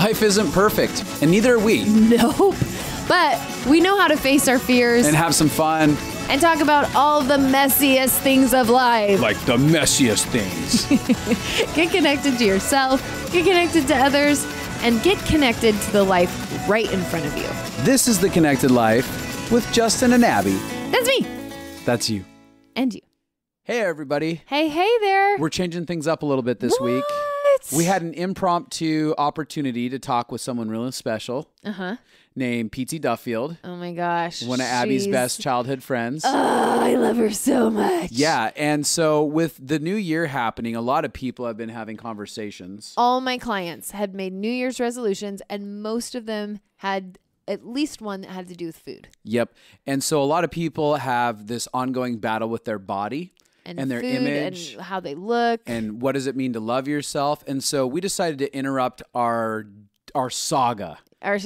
Life isn't perfect, and neither are we. Nope. But we know how to face our fears And have some fun. and talk about all the messiest things of life. Like the messiest things. Get connected to yourself, get connected to others, and get connected to the life right in front of you. This is The Connected Life with Justin and Abby. That's me. That's you. And you. Hey, everybody. Hey there. We're changing things up a little bit this week. We had an impromptu opportunity to talk with someone really special named Pietze Duffield. Oh my gosh. One of Abby's best childhood friends. Oh, I love her so much. Yeah, and so with the new year happening, a lot of people have been having conversations. All my clients had made New Year's resolutions, and most of them had at least one that had to do with food. Yep. And so a lot of people have this ongoing battle with their body. And their food image and how they look. And what does it mean to love yourself? And so we decided to interrupt our saga. Our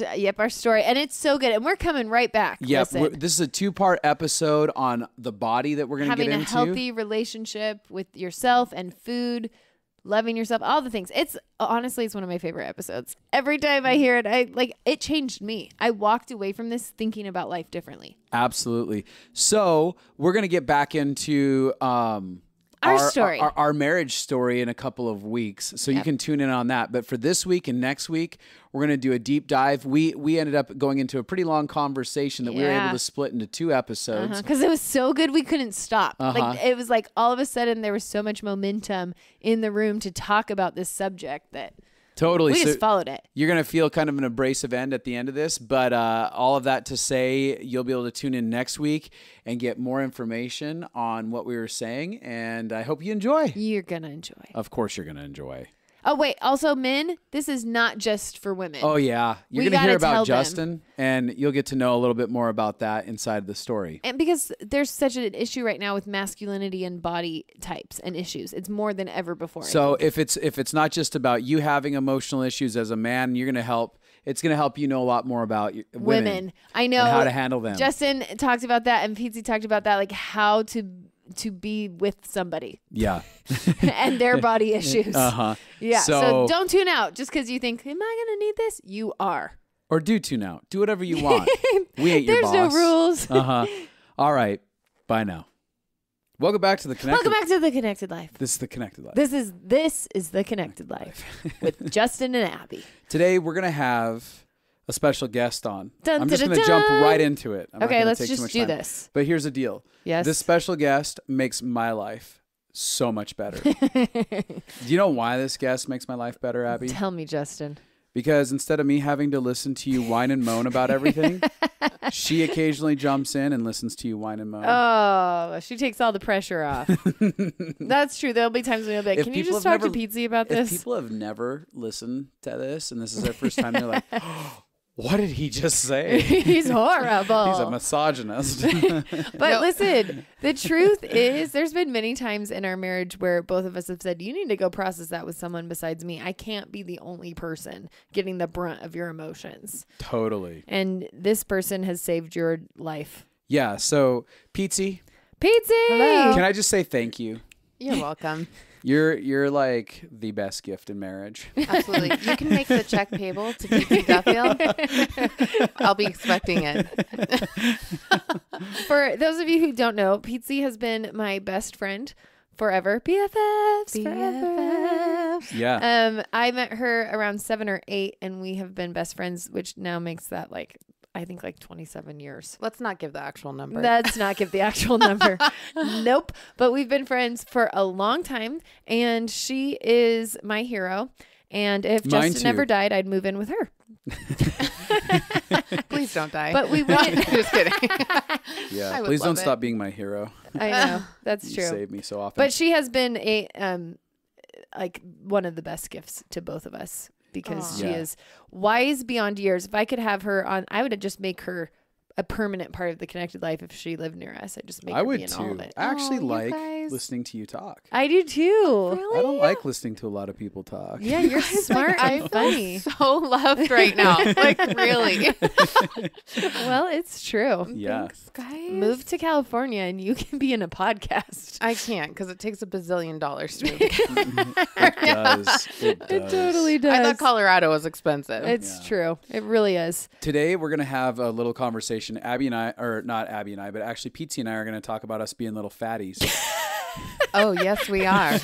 story. And it's so good. And we're coming right back. Yep. This is a 2-part episode on the body that we're going to get into. Having a healthy relationship with yourself and food, loving yourself, all the things. It's honestly one of my favorite episodes. Every time I hear it, it changed me. I walked away from this thinking about life differently. Absolutely. So we're going to get back into our story, our marriage story in a couple of weeks. So you can tune in on that. But for this week and next week, we're going to do a deep dive. We ended up going into a pretty long conversation that we were able to split into 2 episodes. Because it was so good, we couldn't stop. Like it was like all of a sudden there was so much momentum in the room to talk about this subject that totally we just followed it. You're going to feel kind of an abrasive end at the end of this, but all of that to say, you'll be able to tune in next week and get more information on what we were saying, and I hope you enjoy. You're going to enjoy. Of course you're going to enjoy. Oh, wait. Also, men, this is not just for women. Oh, yeah. You're going to hear about Justin, and you'll get to know a little bit more about that inside the story. And because there's such an issue right now with masculinity and body types and issues. It's more than ever before. So if it's not just about you having emotional issues as a man, you're going to help. It's going to help you know a lot more about women. I know. And how to handle them. Justin talked about that, and Pietze talked about that, like how to be with somebody. Yeah. And their body issues. Yeah. So don't tune out just because you think, am I going to need this? You are. Or do tune out. Do whatever you want. We ain't your boss. There's no rules. All right. Bye now. Welcome back to The Connected Life. Welcome back to The Connected Life. This is The Connected Life. This is The Connected Life with Justin and Abby. Today we're going to have a special guest on. I'm just going to jump right into it. Okay, let's just do this. But here's the deal. Yes. This special guest makes my life so much better. Do you know why this guest makes my life better, Abby? Tell me, Justin. Because instead of me having to listen to you whine and moan about everything, she occasionally jumps in and listens to you whine and moan. Oh, she takes all the pressure off. That's true. There'll be times when you'll be like, can you just talk to Pietze about this? If people have never listened to this and this is their first time, they're like, oh, what did he just say? He's horrible. He's a misogynist. But listen, the truth is there's been many times in our marriage where both of us have said, you need to go process that with someone besides me. I can't be the only person getting the brunt of your emotions. Totally. And this person has saved your life. Yeah. So Pietze. Hello. Can I just say thank you? You're welcome. You're like the best gift in marriage. Absolutely. You can make the check payable to Pietze Duffield. I'll be expecting it. For those of you who don't know, Pietze has been my best friend forever. BFFs forever. Yeah. I met her around 7 or 8, and we have been best friends, which now makes that I think 27 years. Let's not give the actual number. Let's not give the actual number. Nope. But we've been friends for a long time, and she is my hero. And if Justin never died, I'd move in with her. Please don't die. But we wouldn't. Just kidding. Yeah. Please don't stop being my hero. I know. That's true. You save me so often. But she has been one of the best gifts to both of us. Because she is wise beyond years. If I could have her on, I would just make her a permanent part of The Connected Life if she lived near us. I'd just make her be in all of it. I actually listening to you talk. I do too. Really? I don't like listening to a lot of people talk. Yeah, you're smart and funny. So loved right now. Like, really. Well, it's true. Yeah. Thanks, guys. Move to California and you can be in a podcast. I can't because it takes $1 billion to move. It does. It does. It totally does. I thought Colorado was expensive. It's true. It really is. Today, we're going to have a little conversation. Abby and I, or not Abby and I, but actually Pietze and I are going to talk about us being little fatties. Oh, yes, we are.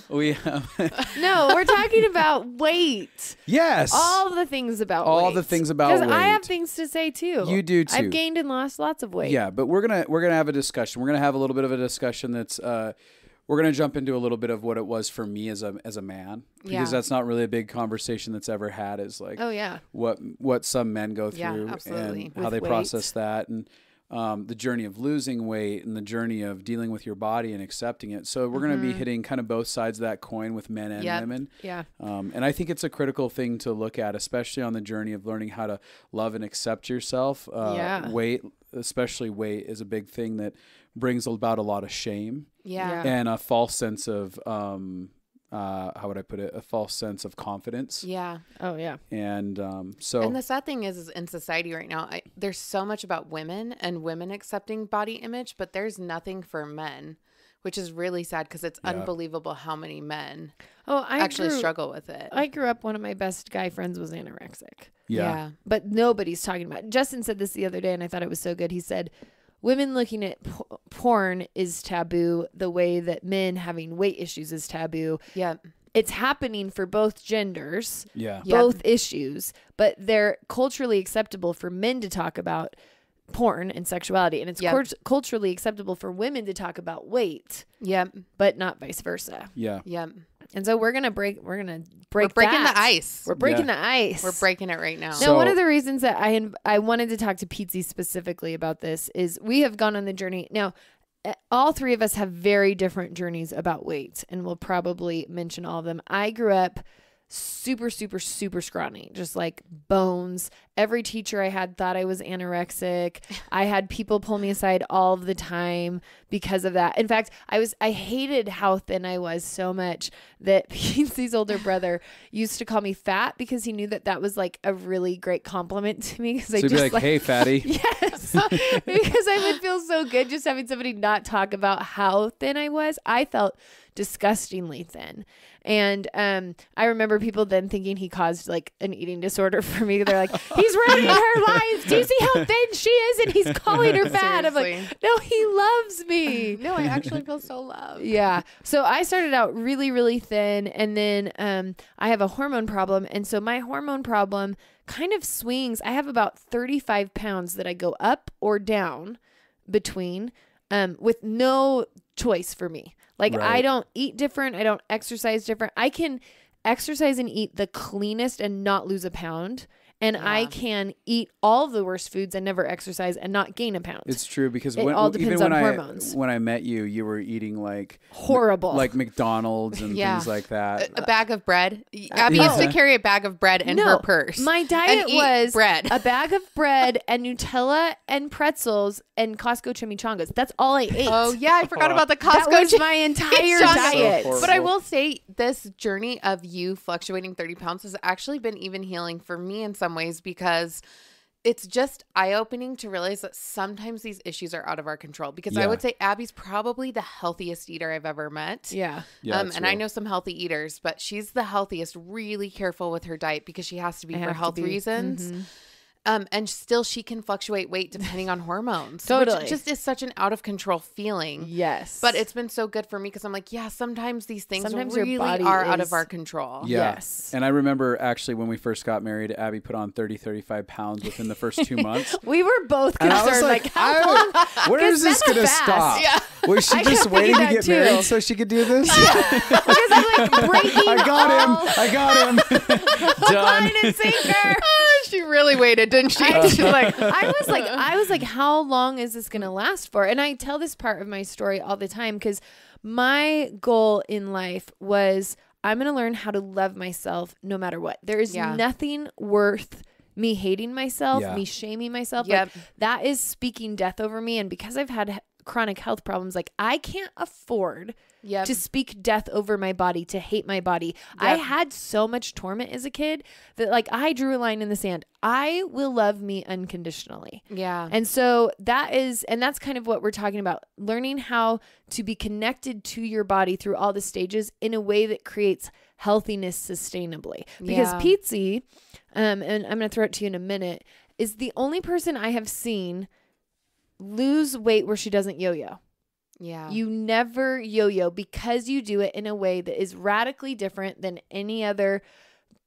We No, we're talking about weight. Yes. All the things about All weight. the things about Because I weight. have things to say too. You do too. I've gained and lost lots of weight. Yeah, but we're gonna have a discussion. We're gonna have a little bit of a discussion that's we're gonna jump into a little bit of what it was for me as a man, because that's not really a big conversation that's ever had, is like Oh yeah. what some men go Yeah, through absolutely. and how they With process that, and the journey of losing weight and the journey of dealing with your body and accepting it. So we're going to be hitting kind of both sides of that coin with men and women. Yeah. And I think it's a critical thing to look at, especially on the journey of learning how to love and accept yourself. Weight, especially weight, is a big thing that brings about a lot of shame Yeah. and a false sense of, how would I put it? A false sense of confidence. Yeah. Oh yeah. And so. And the sad thing is in society right now, there's so much about women and women accepting body image, but there's nothing for men, which is really sad because it's unbelievable how many men actually struggle with it. I grew up, one of my best guy friends was anorexic. Yeah. But nobody's talking about it. Justin said this the other day and I thought it was so good. He said, women looking at porn is taboo the way that men having weight issues is taboo. Yeah. It's happening for both genders, Yeah. both issues, but they're culturally acceptable for men to talk about porn and sexuality. And it's culturally acceptable for women to talk about weight. Yep. But not vice versa. Yeah. Yep. And so we're gonna break We're breaking that. the ice. We're breaking the ice. We're breaking it right now. Now, one of the reasons that I wanted to talk to Pietze specifically about this is we have gone on the journey. Now, all three of us have very different journeys about weight, and we'll probably mention all of them. I grew up super, super, super scrawny, just like bones. Every teacher I had thought I was anorexic. I had people pull me aside all of the time because of that. In fact, I hated how thin I was so much that Pietze's older brother used to call me fat because he knew that was like a really great compliment to me. Because So you'd be like, hey, fatty. Yes, because I would feel so good just having somebody not talk about how thin I was. I felt disgustingly thin. And I remember people then thinking he caused like an eating disorder for me. They're like, he's ruining her life. Do you see how thin she is? And he's calling her fat. I'm like, no, he loves me. No, I actually feel so loved. Yeah. So I started out really, really thin. And then I have a hormone problem. And so my hormone problem kind of swings. I have about 35 pounds that I go up or down between with no choice for me. Like, I don't eat different. I don't exercise different. I can exercise and eat the cleanest and not lose a pound. And I can eat all of the worst foods and never exercise and not gain a pound. It's true, because all depends on hormones. When I met you, you were eating like horrible, like McDonald's and things like that. A bag of bread. Abby used to carry a bag of bread in her purse. My diet was bread. a bag of bread and Nutella and pretzels and Costco chimichangas. That's all I ate. Oh yeah, I forgot about the Costco. That was my entire diet. So but I will say, this journey of you fluctuating 30 pounds has actually been even healing for me in some ways, because it's just eye-opening to realize that sometimes these issues are out of our control. Because I would say Abby's probably the healthiest eater I've ever met. Yeah. And I know some healthy eaters, but she's the healthiest, really careful with her diet because she has to be for health reasons. Mm-hmm. And still she can fluctuate weight depending on hormones. Totally. Which just is such an out of control feeling. Yes. But it's been so good for me because I'm like, sometimes these things Sometimes really your body are out is- of our control. Yeah. Yes. And I remember actually when we first got married, Abby put on 35 pounds within the first 2 months. We were both And I was concerned, like how long? Where is this that's going to fast. stop? Yeah. Was she I just kept waiting to thinking get that too. married so she could do this? Because I'm like breaking I got him. Done. line and sinker. She really waited, didn't she? I was like, how long is this going to last for? And I tell this part of my story all the time because my goal in life was I'm going to learn how to love myself no matter what. There is nothing worth me hating myself, me shaming myself. Yep. Like, that is speaking death over me. And because I've had chronic health problems, like I can't afford to speak death over my body, to hate my body. I had so much torment as a kid that like I drew a line in the sand. I will love me unconditionally. Yeah. And so that's kind of what we're talking about, learning how to be connected to your body through all the stages in a way that creates healthiness sustainably. Because Pietze, and I'm going to throw it to you in a minute, is the only person I have seen lose weight where she doesn't yo-yo. Yeah. You never yo-yo because you do it in a way that is radically different than any other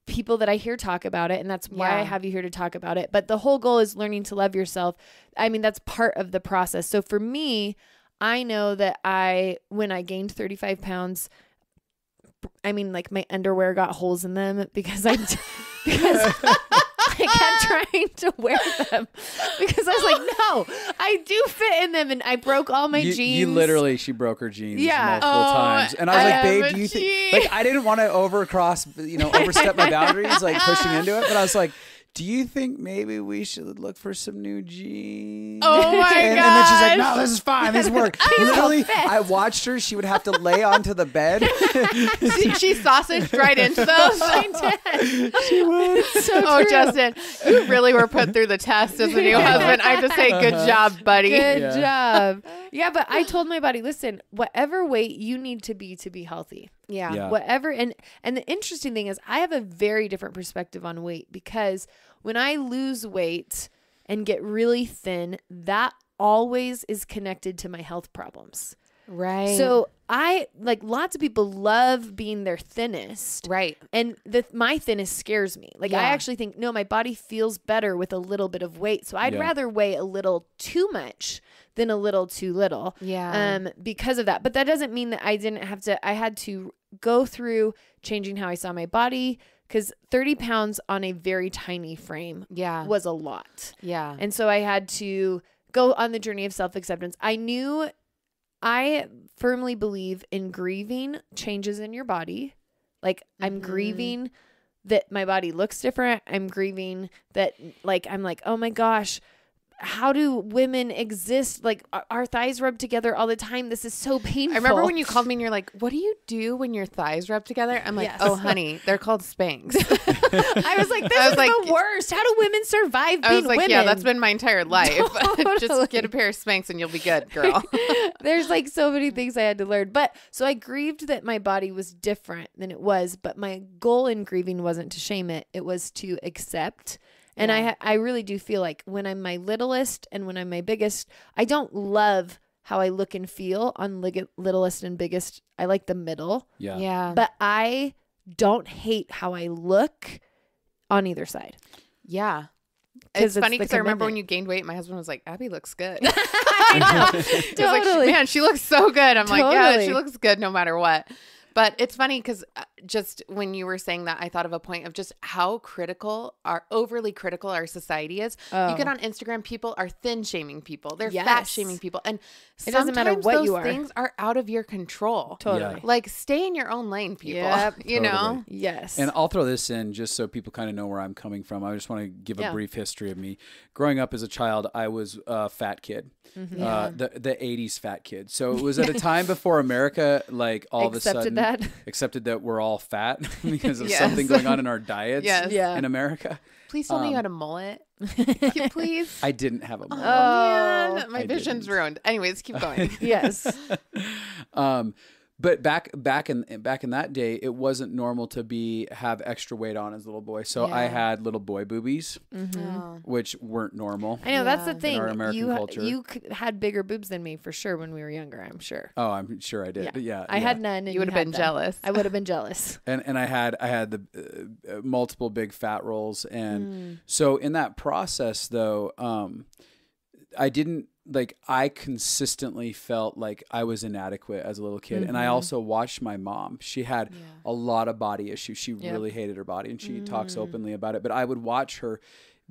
people that I hear talk about it. And that's why I have you here to talk about it. But the whole goal is learning to love yourself. I mean, that's part of the process. So for me, I know that when I gained 35 pounds, I mean, like my underwear got holes in them because I kept trying to wear them because I was like, no, I do fit in them, and I broke all my jeans. She broke her jeans multiple times, and I was like, babe, do you think? Like, I didn't want to overstep my boundaries, like pushing into it, but I was like, do you think maybe we should look for some new jeans? Oh my God. And then she's like, no, this is fine. This works. Literally, I watched her. She would have to lay onto the bed. She sausaged right into those. She would. So Justin, you really were put through the test as a new husband. I have to say, good job, buddy. Good job. Yeah, but I told my body, listen, whatever weight you need to be healthy. Yeah. Whatever. And the interesting thing is I have a very different perspective on weight, because when I lose weight and get really thin, that always is connected to my health problems. Right. So lots of people love being their thinnest. Right. And my thinnest scares me. Like, I actually think, no, my body feels better with a little bit of weight. So I'd rather weigh a little too much than a little too little. Yeah. Because of that. But that doesn't mean that I had to go through changing how I saw my body, because 30 pounds on a very tiny frame was a lot. Yeah. And so I had to go on the journey of self-acceptance. I firmly believe in grieving changes in your body. Like, I'm grieving that my body looks different. I'm grieving that, like, I'm like, oh my gosh, how do women exist? Like, our thighs rub together all the time. This is so painful. I remember when you called me and you're like, what do you do when your thighs rub together? I'm like, oh, honey, they're called Spanx. I was like, this is the worst. How do women survive being women? Yeah, that's been my entire life. Just get a pair of Spanx and you'll be good, girl. There's like so many things I had to learn. But so I grieved that my body was different than it was. But my goal in grieving wasn't to shame it. It was to accept. And I really do feel like when I'm my littlest and when I'm my biggest, I don't love how I look and feel on littlest and biggest. I like the middle. Yeah. But I don't hate how I look on either side. Yeah. It's funny because I remember when you gained weight, my husband was like, Abby looks good. I know. Totally. Like, man, she looks so good. I'm like, yeah, she looks good no matter what. But it's funny because just when you were saying that, I thought of a point of just how overly critical our society is. You get on Instagram, people are thin shaming people. They're fat shaming people. And it doesn't matter what those you are. things are out of your control. Totally. Like, stay in your own lane, people. Yep. You know? Yes. And I'll throw this in just so people kind of know where I'm coming from. I just want to give a brief history of me. Growing up as a child, I was a fat kid. The 80s fat kid. So it was at a time before America, like, all of a sudden accepted that we're all fat because of something going on in our diets in America. Please tell me you had a mullet. Please. I didn't have a mullet. Oh, man. My vision's ruined. Anyways, keep going. Yes. But back in that day, it wasn't normal to have extra weight on as a little boy. So I had little boy boobies, which weren't normal. I know, that's the thing. In our American culture. You had bigger boobs than me for sure when we were younger, I'm sure. Oh, I'm sure I did. Yeah. I had none. And you would have been jealous. I would have been jealous. And I had the multiple big fat rolls, and so in that process though, I consistently felt like I was inadequate as a little kid. And I also watched my mom. She had a lot of body issues. She really hated her body, and she talks openly about it. But I would watch her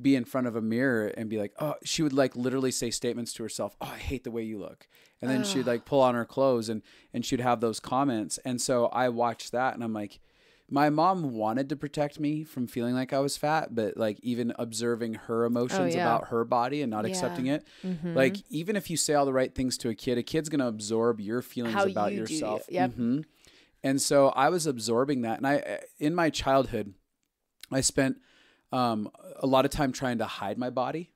be in front of a mirror and be like, oh, she would like literally say statements to herself. Oh, I hate the way you look. And then she'd like pull on her clothes and she'd have those comments. And so I watched that and I'm like, my mom wanted to protect me from feeling like I was fat, but like even observing her emotions about her body and not accepting it. Like even if you say all the right things to a kid's going to absorb your feelings about yourself. And so I was absorbing that. And in my childhood, I spent a lot of time trying to hide my body.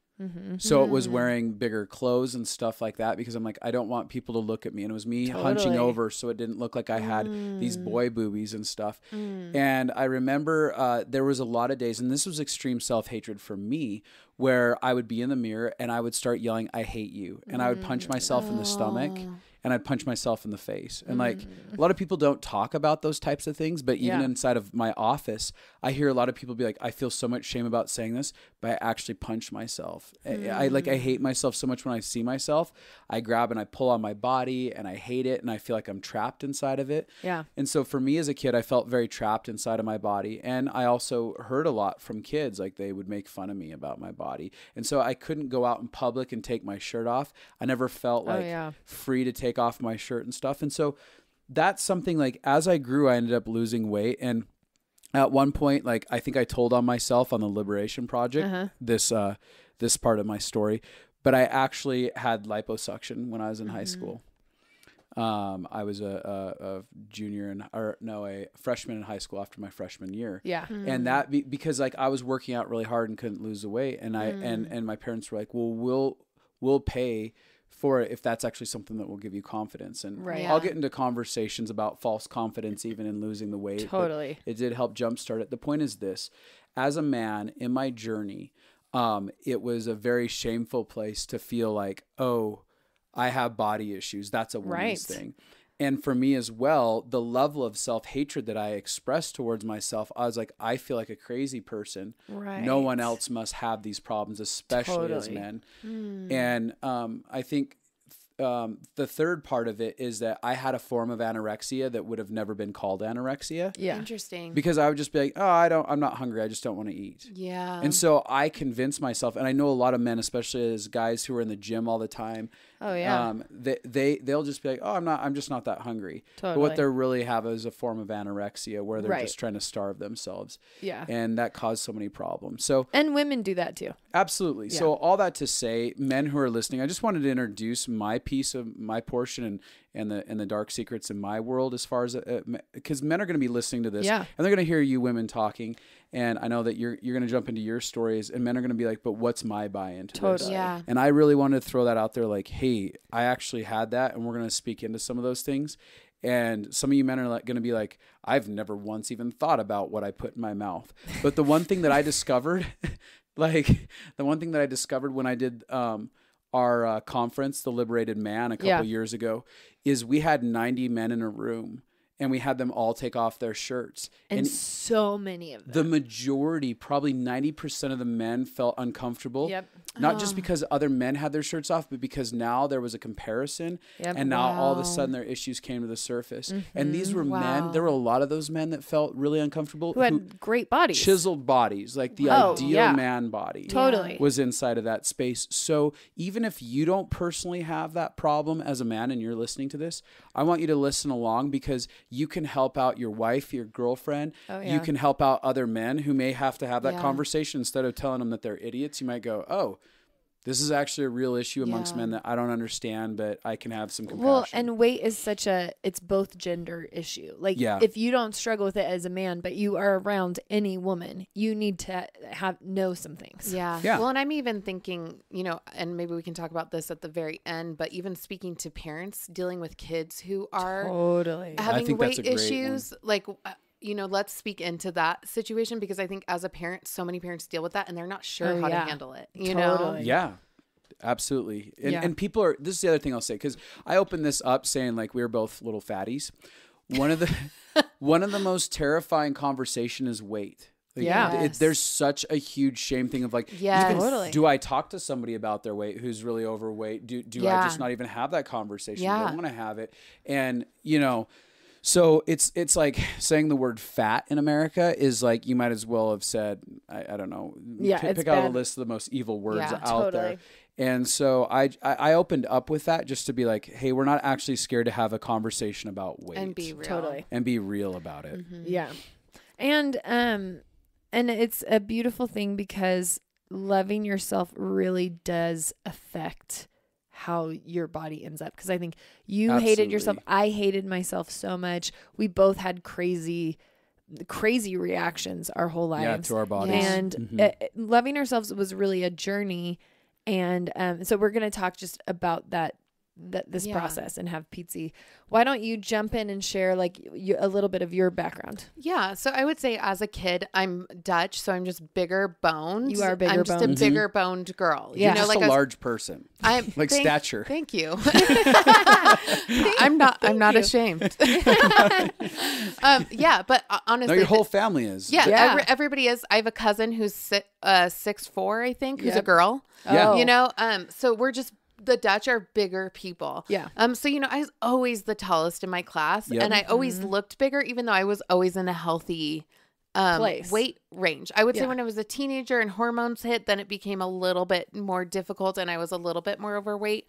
So it was wearing bigger clothes and stuff like that because I'm like, I don't want people to look at me. And it was me hunching over so it didn't look like I had these boy boobies and stuff. And I remember there was a lot of days, and this was extreme self-hatred for me, where I would be in the mirror and I would start yelling, I hate you. And I would punch myself in the stomach. And I'd punch myself in the face. And like a lot of people don't talk about those types of things, but even inside of my office, I hear a lot of people be like, I feel so much shame about saying this, but I actually punch myself. I hate myself so much when I see myself. I grab and I pull on my body and I hate it. And I feel like I'm trapped inside of it. Yeah. And so for me as a kid, I felt very trapped inside of my body. And I also heard a lot from kids, like they would make fun of me about my body. And so I couldn't go out in public and take my shirt off. I never felt like free to take off my shirt and stuff. And so that's something like as I grew, I ended up losing weight. And at one point, like I think I told on myself on the Liberation Project, this part of my story, but I actually had liposuction when I was in high school. I was a freshman in high school after my freshman year. Yeah. And that because like I was working out really hard and couldn't lose the weight. And and my parents were like, well, we'll pay for it if that's actually something that will give you confidence. And I'll get into conversations about false confidence even in losing the weight. Totally. It did help jumpstart it. The point is this, as a man in my journey, it was a very shameful place to feel like, oh, I have body issues. That's a woman's thing. And for me as well, the level of self-hatred that I expressed towards myself, I was like, I feel like a crazy person. Right. No one else must have these problems, especially as men. And I think the third part of it is that I had a form of anorexia that would have never been called anorexia. Yeah. Interesting. Because I would just be like, oh, I'm not hungry. I just don't want to eat. Yeah. And so I convinced myself, and I know a lot of men, especially as guys who are in the gym all the time. Oh yeah. They'll just be like, oh, I'm just not that hungry. Totally. But what they really have is a form of anorexia where they're just trying to starve themselves. Yeah. And that caused so many problems. So and women do that too. Absolutely. Yeah. So all that to say, men who are listening, I just wanted to introduce my piece of my portion and the dark secrets in my world as far as because men are going to be listening to this and they're going to hear you women talking. And I know that you're going to jump into your stories and men are going to be like, but what's my buy-in to this? Yeah. And I really wanted to throw that out there like, hey, I actually had that and we're going to speak into some of those things. And some of you men are going to be like, I've never once even thought about what I put in my mouth. But the one thing that I discovered, when I did our conference, The Liberated Man, a couple years ago, is we had 90 men in a room. And we had them all take off their shirts. And so many of them. The majority, probably 90% of the men felt uncomfortable. Yep. Not just because other men had their shirts off, but because now there was a comparison. Yep. And now all of a sudden their issues came to the surface. Mm-hmm. And these were men. There were a lot of those men that felt really uncomfortable. Who had great bodies. Chiseled bodies. Like the ideal man body. Totally. Was inside of that space. So even if you don't personally have that problem as a man and you're listening to this, I want you to listen along because you can help out your wife, your girlfriend. Oh, yeah. You can help out other men who may have to have that conversation. Instead of telling them that they're idiots, you might go, oh, this is actually a real issue amongst men that I don't understand, but I can have some compassion. Well, and weight is it's both gender issue. Like if you don't struggle with it as a man, but you are around any woman, you need to know some things. Yeah. Well, and I'm even thinking, and maybe we can talk about this at the very end, but even speaking to parents dealing with kids who are having weight issues, like, let's speak into that situation because I think as a parent, so many parents deal with that and they're not sure how to handle it. You know? Yeah, absolutely. And people are, this is the other thing I'll say, because I opened this up saying like we were both little fatties. One of the most terrifying conversation is weight. Like, there's such a huge shame thing of like, do I talk to somebody about their weight who's really overweight? Do I just not even have that conversation? I don't want to have it. And, so it's like saying the word fat in America is like, you might as well have said, I don't know, pick out a list of the most evil words out there. And so I opened up with that just to be like, hey, we're not actually scared to have a conversation about weight. And be real. Totally. And be real about it. Mm-hmm. Yeah. And it's a beautiful thing because loving yourself really does affect how your body ends up. Because I think you hated yourself. I hated myself so much. We both had crazy reactions our whole lives. Yeah, to our bodies. And loving ourselves was really a journey. And so we're going to talk just about this process and have Pietze. Why don't you jump in and share like a little bit of your background? Yeah. So I would say as a kid, I'm Dutch, so I'm just bigger boned. You are bigger boned. I'm just a bigger boned girl. Yeah. You're just a large person. I'm like stature. Thank you. I'm not ashamed. Yeah, but honestly, no, your whole family is. Yeah. Everybody is. I have a cousin who's 6'4", I think, who's a girl. Yeah. You know, so we're just, the Dutch are bigger people. Yeah. So, you know, I was always the tallest in my class and I always looked bigger, even though I was always in a healthy weight range. I would say when I was a teenager and hormones hit, then it became a little bit more difficult and I was a little bit more overweight.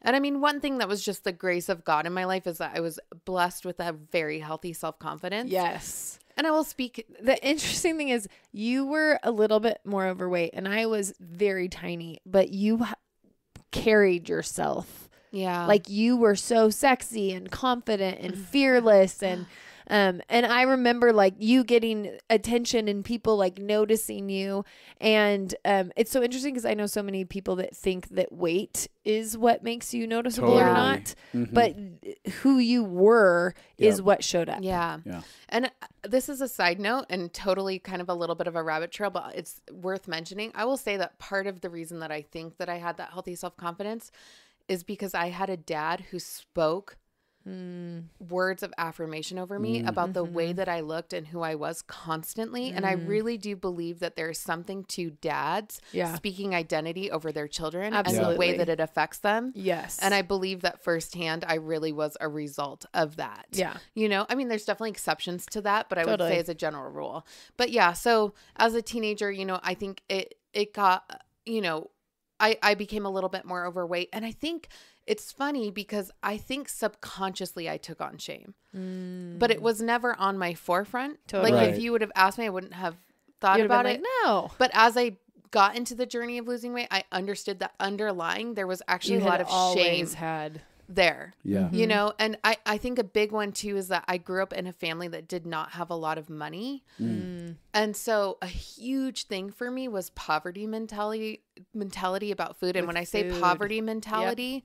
And I mean, one thing that was just the grace of God in my life is that I was blessed with a very healthy self-confidence. Yes. And I will speak. The interesting thing is you were a little bit more overweight and I was very tiny, but you carried yourself. Yeah. Like you were so sexy and confident and fearless and I remember like you getting attention and people like noticing you. And it's so interesting because I know so many people that think that weight is what makes you noticeable or not, but who you were is what showed up. Yeah. And this is a side note and totally kind of a little bit of a rabbit trail, but it's worth mentioning. I will say that part of the reason that I think that I had that healthy self-confidence is because I had a dad who spoke words of affirmation over me about the way that I looked and who I was constantly. And I really do believe that there's something to dads speaking identity over their children and the way that it affects them. Yes. And I believe that firsthand, I really was a result of that. Yeah. You know, I mean, there's definitely exceptions to that, but I would say as a general rule. But yeah, so as a teenager, you know, I think it got, you know, I became a little bit more overweight. And I think it's funny because I think subconsciously I took on shame, but it was never on my forefront. Totally. Like if you would have asked me, I wouldn't have thought about it. Like, no. But as I got into the journey of losing weight, I understood that underlying there was actually a lot of shame there. Yeah. You know, and I think a big one too is that I grew up in a family that did not have a lot of money. And so a huge thing for me was poverty mentality about food. And when I say poverty mentality,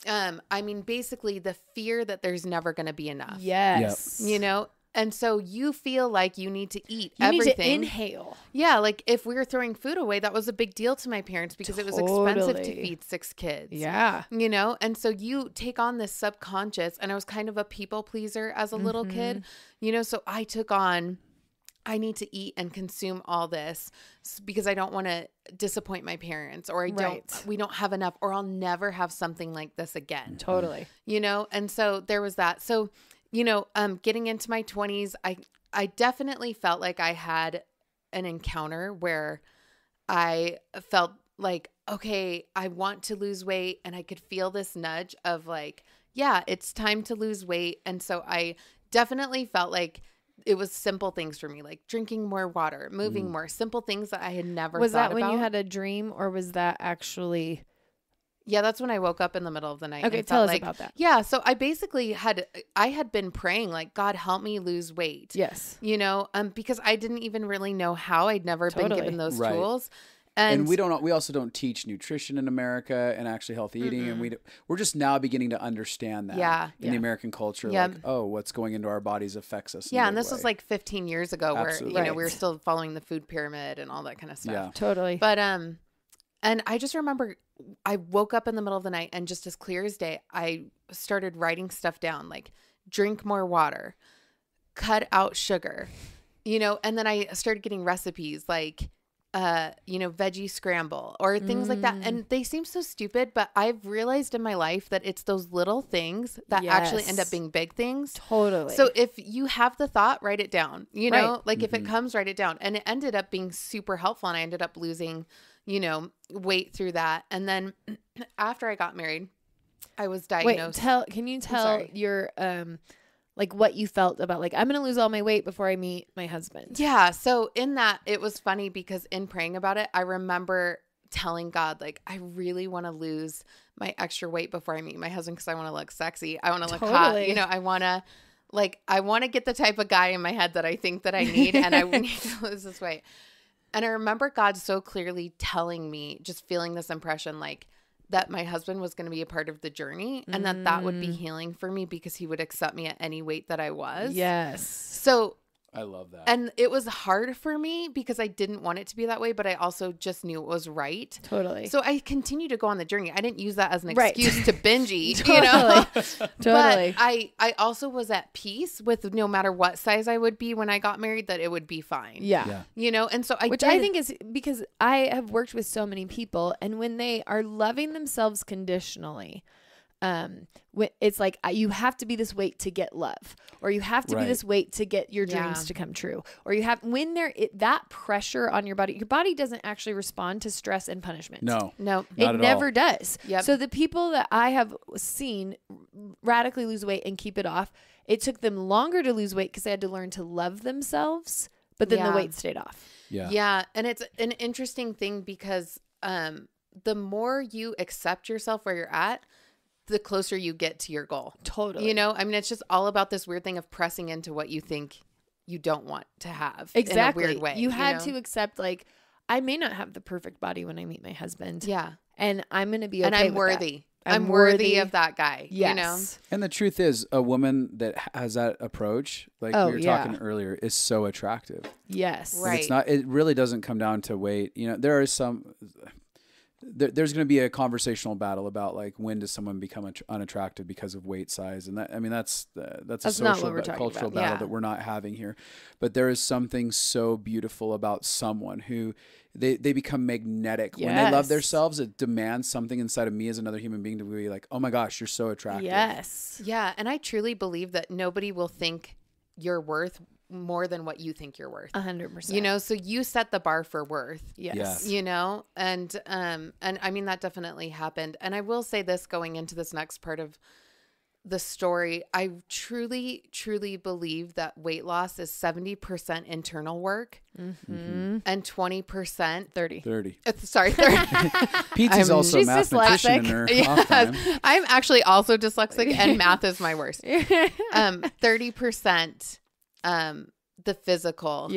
I mean, basically the fear that there's never going to be enough. Yes. You know, and so you feel like you need to eat everything. You need to inhale. Yeah. Like if we were throwing food away, that was a big deal to my parents because it was expensive to feed 6 kids. Yeah. You know, and so you take on this subconscious, and I was kind of a people pleaser as a little kid, you know, so I took on, I need to eat and consume all this because I don't want to disappoint my parents, or we don't have enough, or I'll never have something like this again. Totally. You know, and so there was that. So, you know, getting into my 20s, I definitely felt like I had an encounter where I felt like, okay, I want to lose weight, and I could feel this nudge of like, yeah, it's time to lose weight. And so I definitely felt like it was simple things for me, like drinking more water, moving more, simple things that I had never thought about. Was that when you had a dream, or was that actually? Yeah, that's when I woke up in the middle of the night. Okay, tell us about that. Yeah, so I basically had been praying like, God, help me lose weight. Yes. You know, because I didn't even really know how. I'd never been given those tools. And we also don't teach nutrition in America and actually healthy eating. And we're just now beginning to understand that in the American culture. Like, oh, what's going into our bodies affects us. Yeah. And this was like 15 years ago where, you know, we were still following the food pyramid and all that kind of stuff. Yeah. Totally. But, and I just remember I woke up in the middle of the night, and just as clear as day, I started writing stuff down, like drink more water, cut out sugar, you know, and then I started getting recipes like, you know, veggie scramble or things like that. And they seem so stupid, but I've realized in my life that it's those little things that actually end up being big things. Totally. So if you have the thought, write it down, you know, like if it comes, write it down. And it ended up being super helpful. And I ended up losing, you know, weight through that. And then after I got married, I was diagnosed. Wait, can you tell your, like what you felt about like, I'm going to lose all my weight before I meet my husband. Yeah. So in that, it was funny because in praying about it, I remember telling God, like, I really want to lose my extra weight before I meet my husband because I want to look sexy. I want to look hot. You know, I want to get the type of guy in my head that I think that I need, and I need to lose this weight. And I remember God so clearly telling me, just feeling this impression, like, that my husband was going to be a part of the journey and that would be healing for me because he would accept me at any weight that I was. Yes. So I love that. And it was hard for me because I didn't want it to be that way, but I also just knew it was right. Totally. So I continued to go on the journey. I didn't use that as an excuse to binge eat, Totally. you know? Totally. But I also was at peace with no matter what size I would be when I got married, that it would be fine. Yeah. You know? And so I think is because I have worked with so many people, and when they are loving themselves conditionally, it's like you have to be this weight to get love, or you have to be this weight to get your dreams to come true, or you have that pressure on your body doesn't actually respond to stress and punishment. No, it never does. Yep. So the people that I have seen radically lose weight and keep it off, it took them longer to lose weight because they had to learn to love themselves, but then the weight stayed off. Yeah. And it's an interesting thing because the more you accept yourself where you're at, the closer you get to your goal. Totally. You know, I mean, it's just all about this weird thing of pressing into what you think you don't want to have. Exactly. In a weird way. You had to accept, like, I may not have the perfect body when I meet my husband. Yeah. And I'm going to be okay and I'm with worthy. That. I'm worthy of that guy. Yes. You know? And the truth is, a woman that has that approach, like we were talking earlier, is so attractive. Yes. Right. It's not, it really doesn't come down to weight. You know, there are some... There's going to be a conversational battle about like when does someone become unattractive because of weight size, and that, I mean, that's a social cultural battle that we're not having here. But there is something so beautiful about someone who they become magnetic when they love themselves. It demands something inside of me as another human being to be like, oh my gosh, you're so attractive. Yes. Yeah, and I truly believe that nobody will think you're worth more than what you think you're worth. 100%. You know, so you set the bar for worth. Yes. You know, and I mean, that definitely happened. And I will say this going into this next part of the story, I truly, truly believe that weight loss is 70% internal work and 20% 30. Sorry, 30. Pietze's also a mathematician in her off time. I'm actually also dyslexic and math is my worst. 30% the physical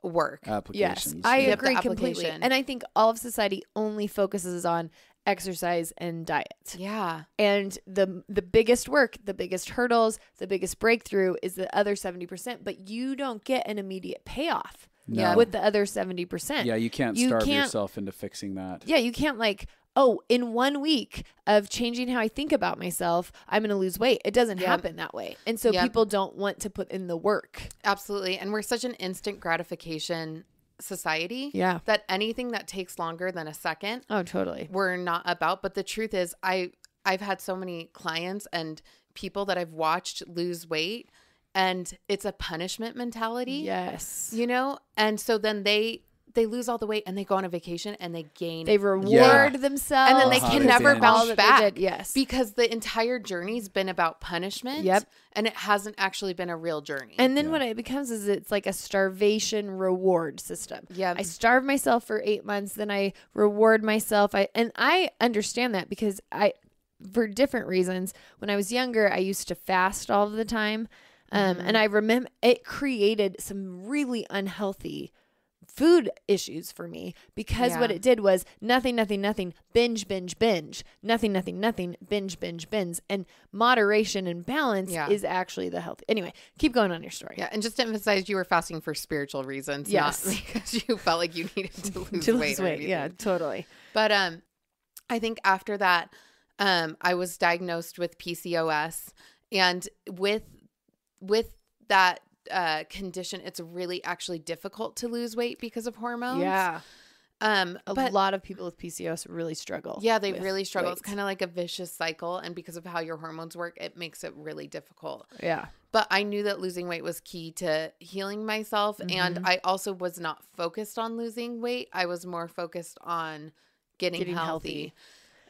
work. Applications. Yes, I agree completely. And I think all of society only focuses on exercise and diet. Yeah. And the biggest work, the biggest hurdles, the biggest breakthrough is the other 70%, but you don't get an immediate payoff with the other 70%. Yeah, you can't starve yourself into fixing that. Yeah, you can't like, oh, in 1 week of changing how I think about myself, I'm going to lose weight. It doesn't happen that way. And so people don't want to put in the work. Absolutely. And we're such an instant gratification society that anything that takes longer than a second, we're not about. But the truth is, I've had so many clients and people that I've watched lose weight, and it's a punishment mentality. Yes. You know? And so then they lose all the weight and they go on a vacation and they gain. They reward themselves. And then they can never bounce back. Yes. Because the entire journey's been about punishment. Yep. And it hasn't actually been a real journey. And then what it becomes is it's like a starvation reward system. Yeah. I starve myself for 8 months, then I reward myself. And I understand that because for different reasons, when I was younger, I used to fast all the time. And I remember it created some really unhealthy food issues for me because what it did was nothing, binge, nothing, binge. And moderation and balance is actually the healthy. Anyway, keep going on your story. Yeah. And just to emphasize, you were fasting for spiritual reasons, not because you felt like you needed to lose weight. Yeah, totally. But I think after that, I was diagnosed with PCOS, and with that condition, it's really actually difficult to lose weight because of hormones. Yeah. A lot of people with PCOS really struggle. Yeah, they really struggle. Weight. It's kind of like a vicious cycle. And because of how your hormones work, it makes it really difficult. Yeah. But I knew that losing weight was key to healing myself. And I also was not focused on losing weight. I was more focused on getting healthy.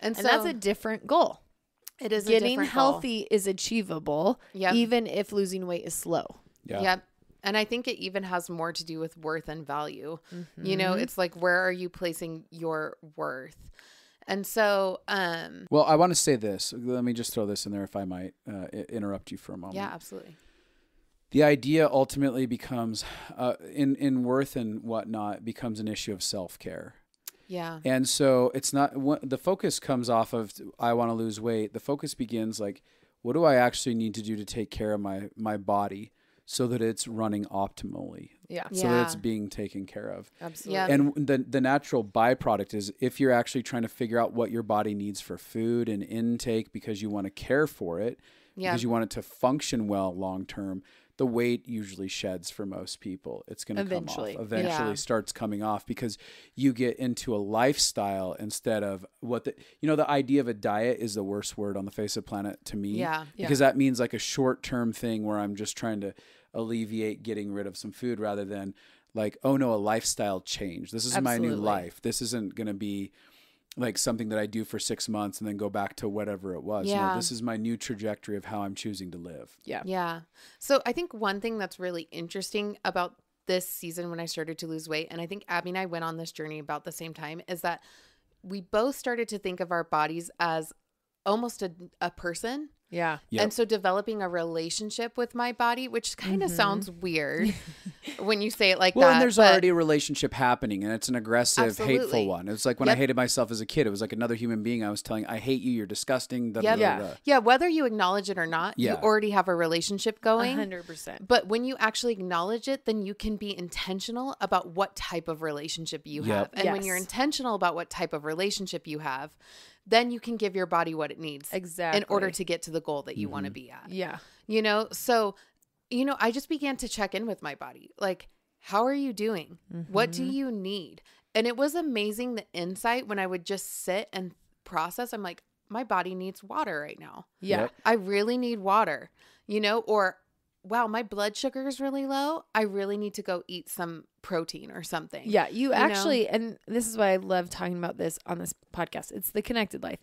And so that's a different goal. It is getting a goal. healthy is achievable, even if losing weight is slow. Yeah. Yep. And I think it even has more to do with worth and value. You know, it's like, where are you placing your worth? And so, well, I want to say this. Let me just throw this in there if I might interrupt you for a moment. yeah, absolutely. The idea ultimately becomes, in worth and whatnot, becomes an issue of self-care. Yeah. And so it's not, the focus comes off of, I want to lose weight. The focus begins like, what do I actually need to do to take care of my body so that it's running optimally? Yeah. So that it's being taken care of. Absolutely. Yeah. And the natural byproduct is, if you're actually trying to figure out what your body needs for food and intake because you want to care for it, because you want it to function well long term, the weight usually sheds for most people. It's going to come off. Eventually starts coming off because you get into a lifestyle instead of what the idea of a diet is the worst word on the face of the planet to me. Yeah. Because that means like a short-term thing where I'm just trying to alleviate getting rid of some food rather than like, oh no, a lifestyle change. This is my new life. This isn't going to be like something that I do for 6 months and then go back to whatever it was. Yeah. No, this is my new trajectory of how I'm choosing to live. Yeah. Yeah. So I think one thing that's really interesting about this season when I started to lose weight, and I think Abby and I went on this journey about the same time, is that we both started to think of our bodies as almost a person. Yeah. Yep. And so developing a relationship with my body, which kind of sounds weird when you say it like that. Well, and there's already a relationship happening, and it's an aggressive, hateful one. It's like when I hated myself as a kid, it was like another human being I was telling, I hate you, you're disgusting. Yeah, whether you acknowledge it or not, you already have a relationship going. 100%. But when you actually acknowledge it, then you can be intentional about what type of relationship you have. And when you're intentional about what type of relationship you have, then you can give your body what it needs in order to get to the goal that you want to be at. Yeah. You know, so, you know, I just began to check in with my body. Like, how are you doing? What do you need? And it was amazing, the insight when I would just sit and process. I'm like, my body needs water right now. Yeah. Yep. I really need water, you know, or wow, my blood sugar is really low. I really need to go eat some protein or something. Yeah. You actually, and this is why I love talking about this on this podcast. It's the connected life.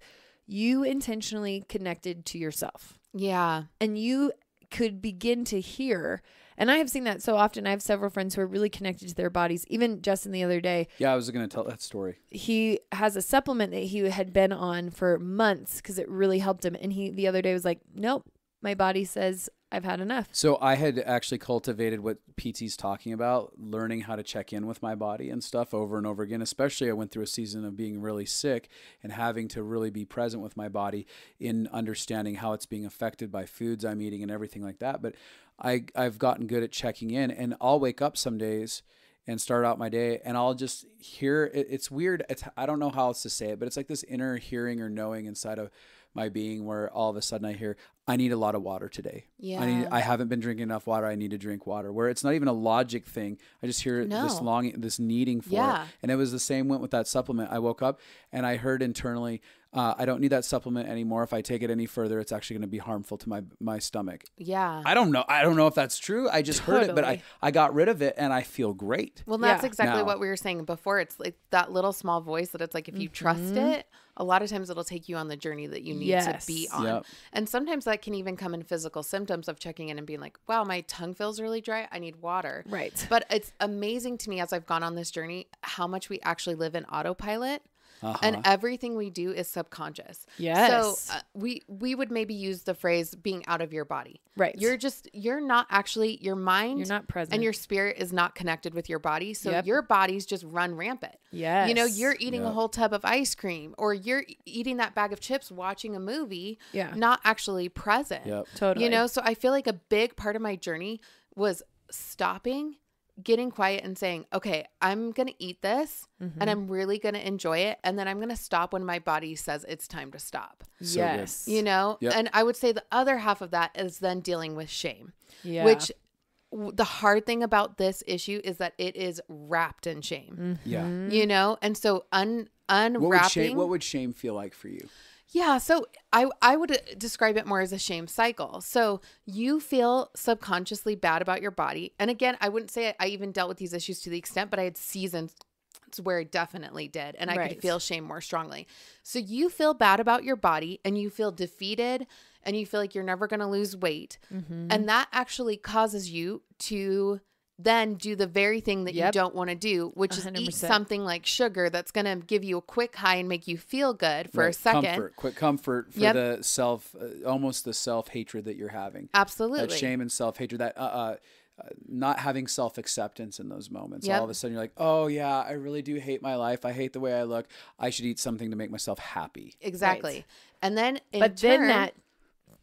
You intentionally connected to yourself. Yeah. And you could begin to hear, and I have seen that so often. I have several friends who are really connected to their bodies. Even Justin the other day. Yeah, I was going to tell that story. He has a supplement that he had been on for months because it really helped him. And he the other day was like, nope, my body says I've had enough. So I had actually cultivated what Pietze's talking about, learning how to check in with my body and stuff over and over again. Especially I went through a season of being really sick and having to really be present with my body in understanding how it's being affected by foods I'm eating and everything like that. But I've gotten good at checking in, and I'll wake up some days and start out my day and I'll just hear it. It's weird. I don't know how else to say it, but it's like this inner hearing or knowing inside of my being where all of a sudden I hear, I need a lot of water today. Yeah. I haven't been drinking enough water. I need to drink water. Where it's not even a logic thing. I just hear this longing, this needing for it. And it was the same went with that supplement. I woke up and I heard internally, I don't need that supplement anymore. If I take it any further, it's actually going to be harmful to my stomach. Yeah. I don't know. I don't know if that's true. I just heard it, but I got rid of it and I feel great. Well, that's exactly what we were saying before. It's like that little small voice that it's like, if you trust it, a lot of times it'll take you on the journey that you need to be on. Yep. And sometimes that can even come in physical symptoms of checking in and being like, wow, my tongue feels really dry. I need water. Right. But it's amazing to me as I've gone on this journey, how much we actually live in autopilot. And everything we do is subconscious. Yes. So we would maybe use the phrase being out of your body. Right. You're not actually, your mind. You're not present. And your spirit is not connected with your body. So your bodies just run rampant. Yes. You know, you're eating a whole tub of ice cream or you're eating that bag of chips, watching a movie, not actually present. Yep. Totally. You know, so I feel like a big part of my journey was stopping, getting quiet and saying, okay, I'm going to eat this and I'm really going to enjoy it. And then I'm going to stop when my body says it's time to stop. So yes. good. You know, and I would say the other half of that is then dealing with shame, which the hard thing about this issue is that it is wrapped in shame. Yeah. You know, and so unwrapping. What would shame feel like for you? Yeah. So I would describe it more as a shame cycle. So you feel subconsciously bad about your body. And again, I wouldn't say I even dealt with these issues to the extent, but I had seasons It's where I definitely did. And I could feel shame more strongly. So you feel bad about your body and you feel defeated and you feel like you're never going to lose weight. And that actually causes you to then do the very thing that you don't want to do, which 100%. Is eat something like sugar that's going to give you a quick high and make you feel good for a second. Quick comfort for the self, almost the self-hatred that you're having. Absolutely. That shame and self-hatred, that not having self-acceptance in those moments. All of a sudden you're like, oh yeah, I really do hate my life. I hate the way I look. I should eat something to make myself happy. Exactly. Right. And then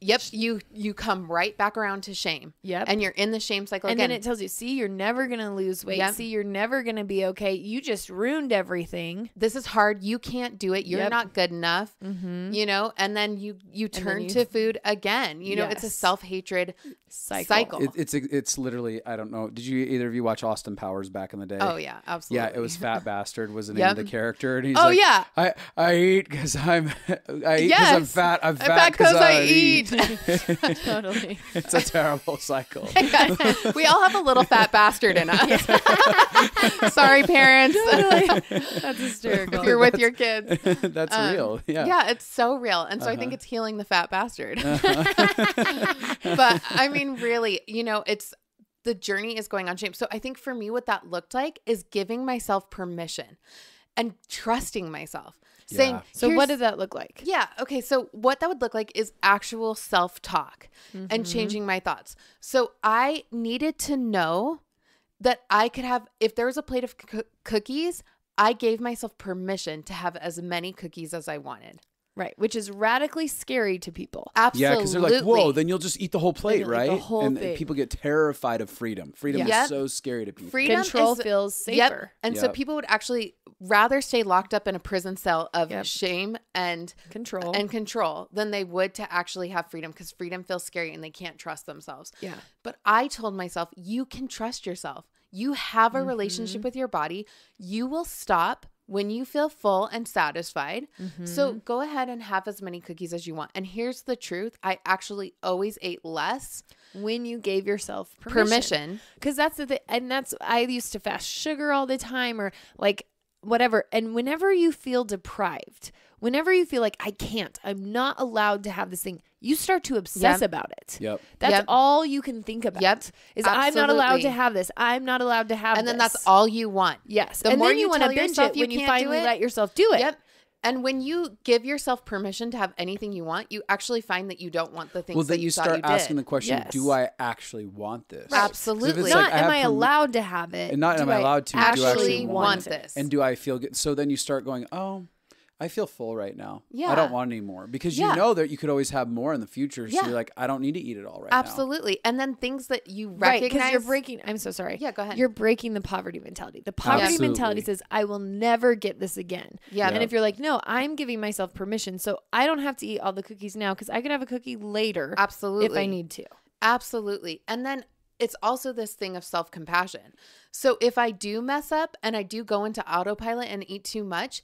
you come right back around to shame. And you're in the shame cycle and again. Then it tells you, see, you're never going to lose weight. See, you're never going to be okay. You just ruined everything. This is hard. You can't do it. You're not good enough. You know, and then you turn to food again. You know, it's a self-hatred cycle. It's literally, I don't know. Did you either of you watch Austin Powers back in the day? Oh yeah, absolutely. Yeah, it was Fat Bastard was the name of the character, and he's I eat because I'm fat. I'm fat because I eat. Totally. It's a terrible cycle. We all have a little fat bastard in us. Sorry, parents. Totally. That's hysterical. If you're with your kids. That's real. Yeah. Yeah, it's so real. And so I think it's healing the fat bastard. But I mean, really, you know, the journey is going on shame. So I think for me, what that looked like is giving myself permission and trusting myself. Saying, so what does that look like? Yeah. Okay. So what that would look like is actual self-talk and changing my thoughts. So I needed to know that I could have, if there was a plate of cookies, I gave myself permission to have as many cookies as I wanted. Right. Which is radically scary to people. Absolutely. Yeah, because they're like, whoa, then you'll just eat the whole plate, right? The whole thing. People get terrified of freedom. Freedom is so scary to people. Control feels safer. Yep. And so people would actually rather stay locked up in a prison cell of shame and control than they would to actually have freedom, because freedom feels scary and they can't trust themselves. Yeah. But I told myself, you can trust yourself. You have a relationship with your body. You will stop when you feel full and satisfied. So go ahead and have as many cookies as you want. And here's the truth. I actually always ate less when you gave yourself permission. Because that's the thing. And I used to fast sugar all the time, or like whatever. And whenever you feel deprived, whenever you feel like I'm not allowed to have this thing, you start to obsess about it. That's all you can think about. Is I'm not allowed to have this. I'm not allowed to have this. And then that's all you want. Yes. The more you want to binge it when you finally let yourself do it. And when you give yourself permission to have anything you want, you actually find that you don't want the things that you thought you did. Well, then you start asking the question, do I actually want this? Right. Absolutely. Not am I allowed to have it. And not am I allowed to. Actually do I actually want this? And do I feel good? So then you start going, oh, I feel full right now. I don't want any more, because you know that you could always have more in the future. So you're like, I don't need to eat it all now. Absolutely. And then things that you recognize. Because you're breaking, I'm so sorry. Yeah, go ahead. You're breaking the poverty mentality. The poverty mentality says, I will never get this again. And if you're like, no, I'm giving myself permission, so I don't have to eat all the cookies now, because I could have a cookie later. Absolutely. If I need to. Absolutely. And then it's also this thing of self-compassion. So if I do mess up and I do go into autopilot and eat too much,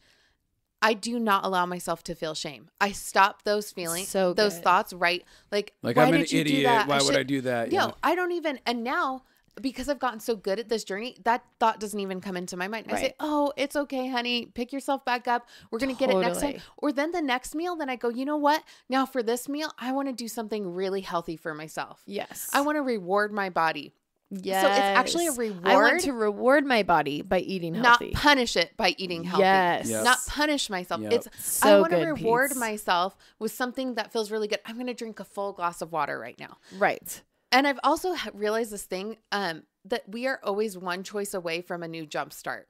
I do not allow myself to feel shame. I stop those feelings, those thoughts, right? Like why I'm an did you idiot. Do that? Why would I do that? No, I don't even. And now, because I've gotten so good at this journey, that thought doesn't even come into my mind. I say, oh, it's okay, honey. Pick yourself back up. We're going to get it next time. Or then the next meal, then I go, you know what? Now for this meal, I want to do something really healthy for myself. Yes. I want to reward my body. Yes. So it's actually a reward. I want to reward my body by eating healthy. Not punish it by eating healthy. Yes. Not punish myself. Yep. I want to reward myself with something that feels really good. I'm going to drink a full glass of water right now. Right. And I've also realized this thing, that we are always one choice away from a new jump start.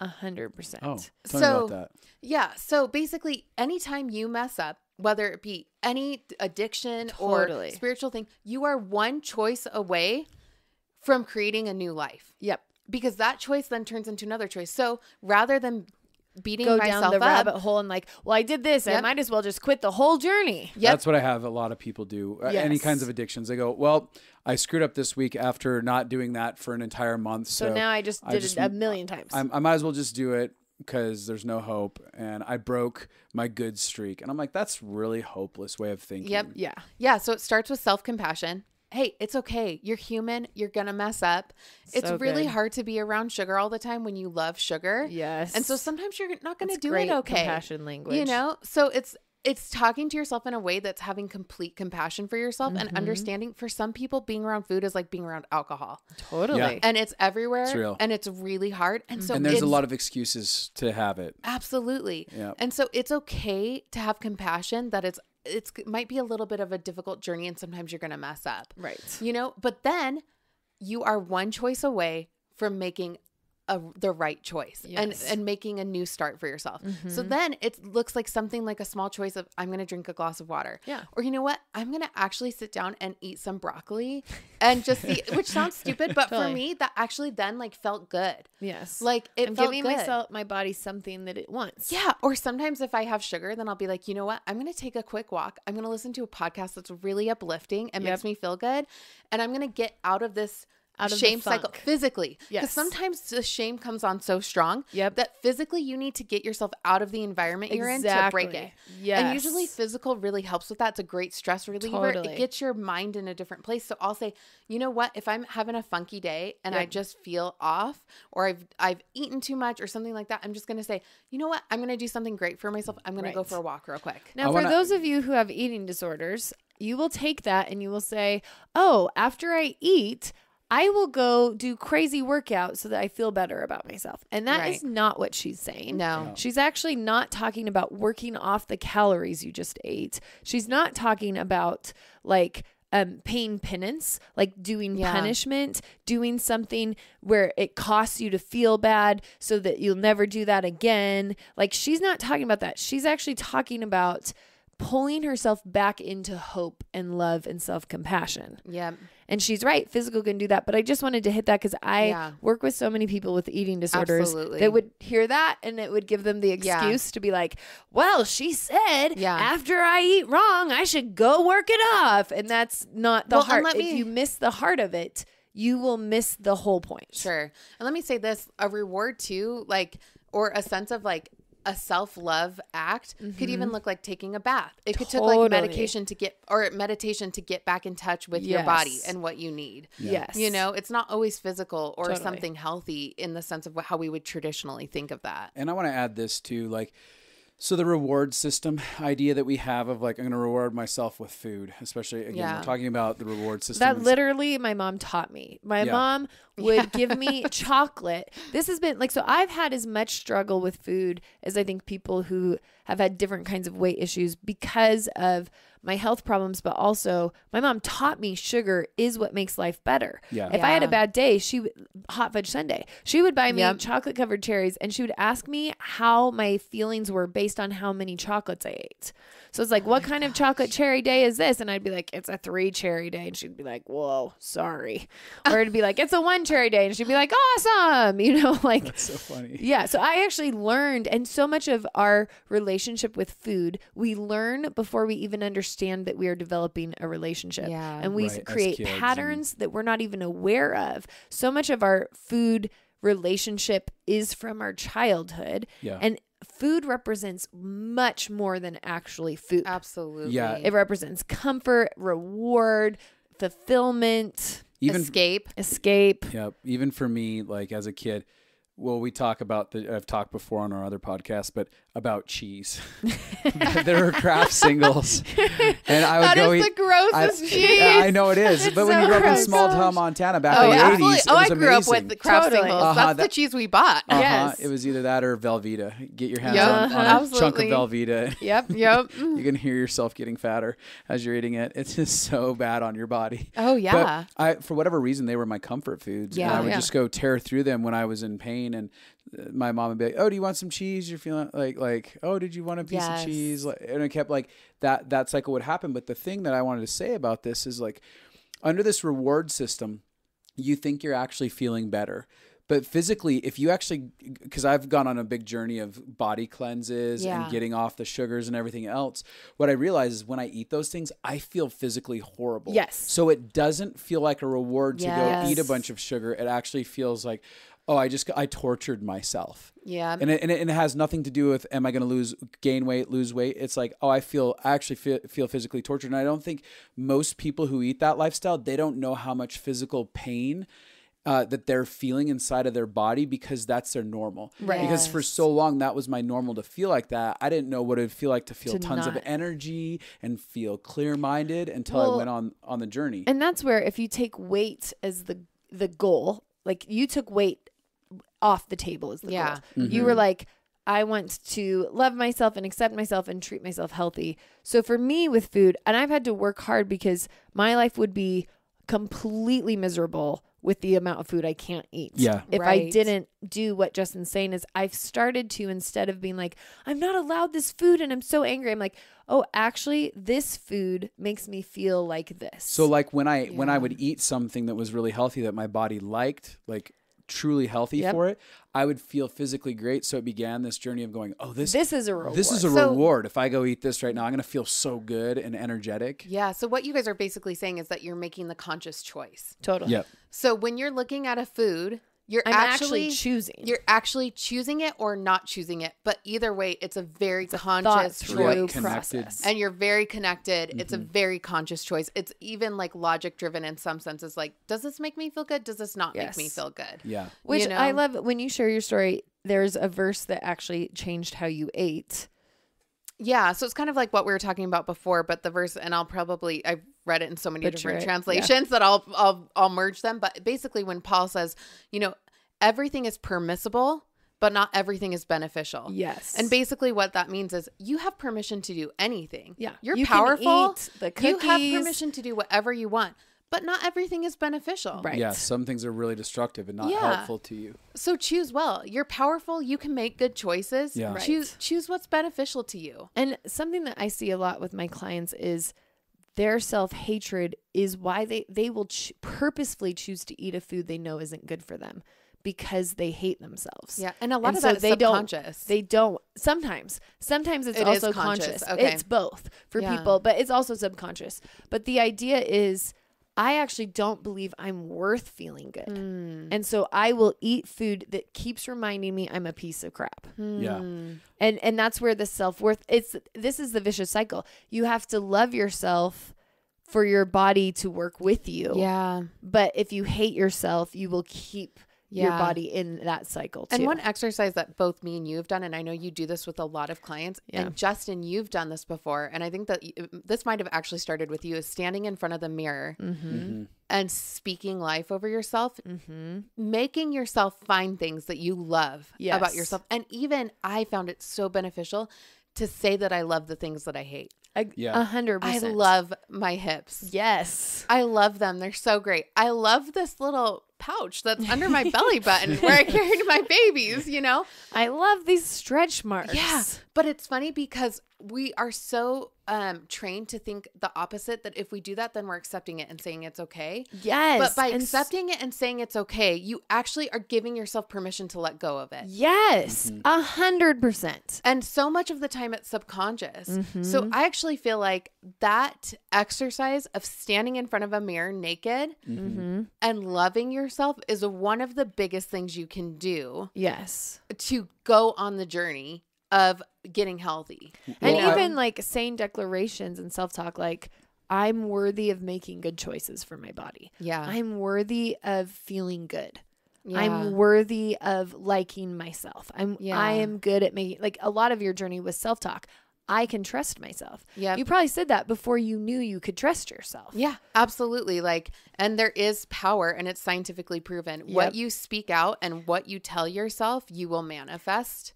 100%. Oh, tell me about that. Yeah. So basically, anytime you mess up, whether it be any addiction or spiritual thing, you are one choice away from creating a new life. Yep. Because that choice then turns into another choice. So rather than beating go myself down the up, rabbit hole and like, well, I did this. I might as well just quit the whole journey. That's what I have a lot of people do. Any kinds of addictions. They go, well, I screwed up this week after not doing that for an entire month. So now I just did it a million times. I might as well just do it because there's no hope. And I broke my good streak. And I'm like, that's really hopeless way of thinking. Yep. Yeah. Yeah. So it starts with self-compassion. hey, it's okay. You're human. You're going to mess up. It's So really good. hard to be around sugar all the time when you love sugar. Yes. And so sometimes you're not going to do great it okay. compassion language. You know? So it's talking to yourself in a way that's having complete compassion for yourself and understanding. For some people, being around food is like being around alcohol. Totally. Yeah. And it's everywhere. It's real. And it's really hard. And so and there's a lot of excuses to have it. Absolutely. Yeah. And so it's okay to have compassion that it might be a little bit of a difficult journey and sometimes you're going to mess up. Right. You know, but then you are one choice away from making the right choice and making a new start for yourself. So then it looks like something like a small choice of, I'm going to drink a glass of water. Yeah. Or you know what? I'm going to actually sit down and eat some broccoli and just see, which sounds stupid, but for me, that actually then like felt good. Yes. Like I'm felt giving good. my body something that it wants. Yeah. Or sometimes if I have sugar, then I'll be like, you know what? I'm going to take a quick walk. I'm going to listen to a podcast that's really uplifting and makes me feel good. And I'm going to get out of this shame cycle physically. Because sometimes the shame comes on so strong that physically you need to get yourself out of the environment you're in to break it. Yes. And usually physical really helps with that. It's a great stress reliever. It gets your mind in a different place. So I'll say, you know what? If I'm having a funky day and I just feel off or I've eaten too much or something like that, I'm just going to say, you know what? I'm going to do something great for myself. I'm going to go for a walk real quick. Now, for those of you who have eating disorders, you will take that and you will say, oh, after I eat, I will go do crazy workouts so that I feel better about myself. And that is not what she's saying. No. She's actually not talking about working off the calories you just ate. She's not talking about like pain penance, like doing punishment, doing something where it costs you to feel bad so that you'll never do that again. Like she's not talking about that. She's actually talking about pulling herself back into hope and love and self-compassion. Yeah. And she's right. Physical can do that. But I just wanted to hit that because I work with so many people with eating disorders that would hear that and it would give them the excuse to be like, well, she said after I eat wrong, I should go work it off. And that's not the heart. If you miss the heart of it, you will miss the whole point. Sure. And let me say this, a reward too, like, or a sense of like, a self-love act could even look like taking a bath. It could take like meditation to get back in touch with your body and what you need. Yes. You know, it's not always physical or something healthy in the sense of how we would traditionally think of that. And I want to add this too, like, so the reward system idea that we have of like, I'm going to reward myself with food, especially again, we're talking about the reward system. That literally my mom taught me. My mom would give me chocolate. This has been like, so I've had as much struggle with food as I think people who have had different kinds of weight issues because of my health problems, but also my mom taught me sugar is what makes life better. Yeah. If I had a bad day, hot fudge sundae, she would buy me chocolate covered cherries and she would ask me how my feelings were based on how many chocolates I ate. So it's like, what kind of chocolate cherry day is this? And I'd be like, it's a 3 cherry day. And she'd be like, whoa, sorry. Or it'd be like, it's a 1 cherry day. And she'd be like, awesome. You know, like, that's so funny. Yeah. So I actually learned, and so much of our relationship with food, we learn before we even understand that we are developing a relationship. Yeah. And we create patterns that we're not even aware of. So much of our food relationship is from our childhood. Yeah. And food represents much more than actually food. Absolutely. Yeah. It represents comfort, reward, fulfillment, even escape. Yeah. Even for me, like as a kid, well, we talk about I've talked before on our other podcast, but about cheese. There are Kraft singles, and I would go eat. That is the grossest cheese. I know it is, but when you grew up in small town Montana back in the 80s, it was I amazing. grew up with the Kraft singles. That's the cheese we bought. Yes, it was either that or Velveeta. Get your hands on a chunk of Velveeta. Yep. You can hear yourself getting fatter as you're eating it. It's just so bad on your body. Oh yeah. But for whatever reason, they were my comfort foods. Yeah. And I would just go tear through them when I was in pain. And my mom would be like, "Oh, do you want some cheese? You're feeling like, oh, did you want a piece of cheese?" And it kept like that cycle would happen. But the thing that I wanted to say about this is like, under this reward system, you think you're actually feeling better. But physically, if you actually, because I've gone on a big journey of body cleanses and getting off the sugars and everything else, what I realize is when I eat those things, I feel physically horrible. Yes. So it doesn't feel like a reward to go eat a bunch of sugar. It actually feels like, oh, I tortured myself. Yeah. And it has nothing to do with, am I going to gain weight, lose weight? It's like, oh, I actually feel physically tortured. And I don't think most people who eat that lifestyle, they don't know how much physical pain that they're feeling inside of their body, because that's their normal. Right. Because for so long, that was my normal to feel like that. I didn't know what it would feel like to feel tons of energy and feel clear-minded until I went on the journey. And that's where, if you take weight as the goal, like you took weight off the table as the goal. Mm-hmm. You were like, I want to love myself and accept myself and treat myself healthy. So for me with food, and I've had to work hard because my life would be completely miserable with the amount of food I can't eat. Yeah. If I didn't do what Justin's saying, is I've started to, instead of being like, I'm not allowed this food and I'm so angry, I'm like, oh, actually this food makes me feel like this. So like when I would eat something that was really healthy that my body liked, like truly healthy for it, I would feel physically great. So it began this journey of going, oh, this is a reward. This is a reward. If I go eat this right now, I'm going to feel so good and energetic. Yeah. So what you guys are basically saying is that you're making the conscious choice. Totally. Yep. So when you're looking at a food, I'm actually choosing. You're actually choosing it or not choosing it. But either way, it's a very conscious choice. Process. And you're very connected. Mm-hmm. It's a very conscious choice. It's even like logic driven in some senses. Like, does this make me feel good? Does this not make me feel good? Yeah. Which I love when you share your story. There's a verse that actually changed how you ate. Yeah. So it's kind of like what we were talking about before, but the verse, and I've read it in so many different translations that I'll merge them. But basically when Paul says, everything is permissible, but not everything is beneficial. Yes. And basically what that means is you have permission to do anything. Yeah. You're powerful. Can eat the cookies. You have permission to do whatever you want, but not everything is beneficial. Right. Yeah. Some things are really destructive and not helpful to you. So choose well. You're powerful. You can make good choices. Yeah. Right. Choose what's beneficial to you. And something that I see a lot with my clients is their self-hatred is why they will purposefully choose to eat a food they know isn't good for them, because they hate themselves. Yeah. And a lot of that is subconscious. They don't. Sometimes it's also conscious. Okay. It's both for people, but it's also subconscious. But the idea is, I actually don't believe I'm worth feeling good. And so I will eat food that keeps reminding me I'm a piece of crap. Yeah. And that's where the self-worth, this is the vicious cycle. You have to love yourself for your body to work with you. Yeah. But if you hate yourself, you will keep your body in that cycle too. And one exercise that both me and you have done, and I know you do this with a lot of clients, and Justin, you've done this before, and I think that this might have actually started with you, is standing in front of the mirror and speaking life over yourself, making yourself find things that you love about yourself. And even I found it so beneficial to say that I love the things that I hate. 100%. I love my hips. Yes. I love them. They're so great. I love this little pouch that's under my belly button where I carried my babies, I love these stretch marks. Yeah. But it's funny because we are so trained to think the opposite, that if we do that, then we're accepting it and saying it's okay. Yes. But by accepting it and saying it's okay, you actually are giving yourself permission to let go of it. Yes. 100%. And so much of the time it's subconscious. So I actually feel like that exercise of standing in front of a mirror naked and loving yourself is one of the biggest things you can do. Yes. To go on the journey of getting healthy. And even like saying declarations and self-talk, like, I'm worthy of making good choices for my body. Yeah. I'm worthy of feeling good. Yeah. I'm worthy of liking myself. I am good at making, like, a lot of your journey was self-talk. I can trust myself. Yeah. You probably said that before you knew you could trust yourself. Yeah, absolutely. And there is power, and it's scientifically proven. Yep. What you speak out and what you tell yourself, you will manifest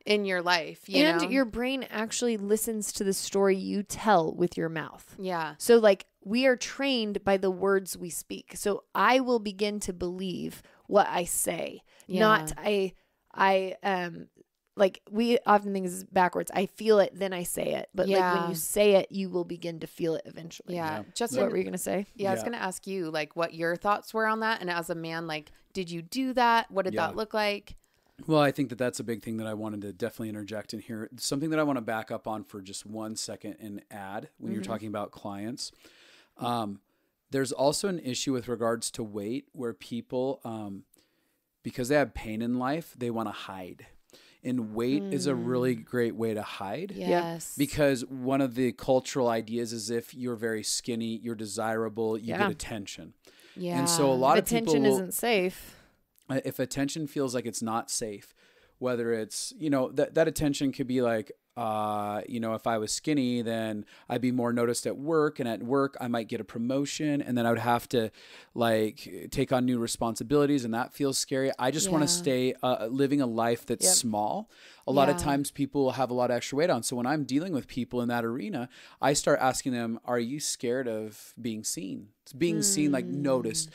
in your life. You know? Your brain actually listens to the story you tell with your mouth. Yeah. So we are trained by the words we speak. So I will begin to believe what I say, not like we often think is backwards. I feel it, then I say it. But like when you say it, you will begin to feel it eventually. Yeah. Justin, what were you going to say? Yeah, I was going to ask you like what your thoughts were on that. And as a man, like, did you do that? What did that look like? Well, I think that that's a big thing that I wanted to definitely interject in here. Something that I want to back up on for just 1 second and add when you're talking about clients. There's also an issue with regards to weight where people, because they have pain in life, they want to hide. And weight is a really great way to hide. Yes. Because one of the cultural ideas is if you're very skinny, you're desirable, you get attention. Yeah. And so a lot of attention people isn't safe. If attention feels like it's not safe, whether it's, that attention could be like, if I was skinny, then I'd be more noticed at work, and at work I might get a promotion, and then I would have to like take on new responsibilities, and that feels scary. I just want to stay living a life that's small. A lot of times people have a lot of extra weight on. So when I'm dealing with people in that arena, I start asking them, are you scared of being seen? Being seen, like noticed,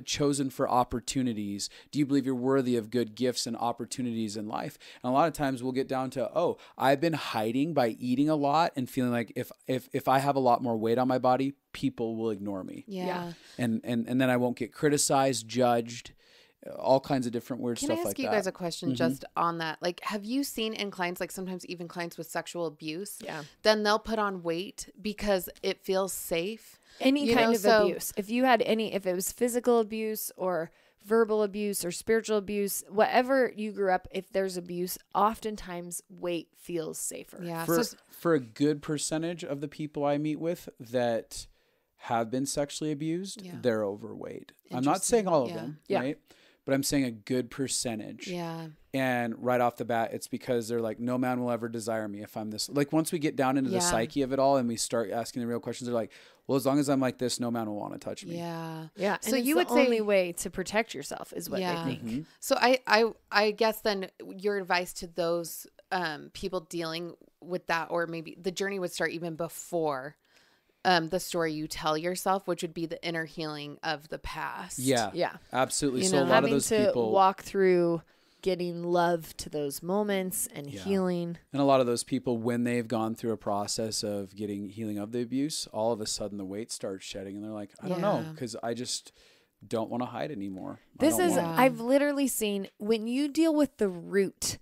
chosen for opportunities. Do you believe you're worthy of good gifts and opportunities in life? And a lot of times we'll get down to, I've been hiding by eating a lot and feeling like if I have a lot more weight on my body, people will ignore me. Yeah. And then I won't get criticized, judged, all kinds of different weird stuff like that. Can I ask you guys a question just on that? Like, have you seen in clients, like sometimes even clients with sexual abuse, then they'll put on weight because it feels safe? Any kind of abuse. If it was physical abuse or verbal abuse or spiritual abuse, whatever you grew up, if there's abuse, oftentimes weight feels safer. Yeah. For a good percentage of the people I meet with that have been sexually abused, they're overweight. I'm not saying all of them, right? But I'm saying a good percentage. Yeah. And right off the bat, it's because they're like, no man will ever desire me if I'm this. Like once we get down into the psyche of it all and we start asking the real questions, they're like, well, as long as I'm like this, no man will want to touch me. Yeah. Yeah. So you would say only way to protect yourself is what they think. Mm-hmm. So I guess then your advice to those people dealing with that, or maybe the journey would start even before the story you tell yourself, which would be the inner healing of the past. Yeah. Yeah. Absolutely. So a lot of those people walk through getting love to those moments and healing. And a lot of those people, when they've gone through a process of getting healing of the abuse, all of a sudden the weight starts shedding and they're like, I don't know, because I just don't want to hide anymore. I've literally seen when you deal with the root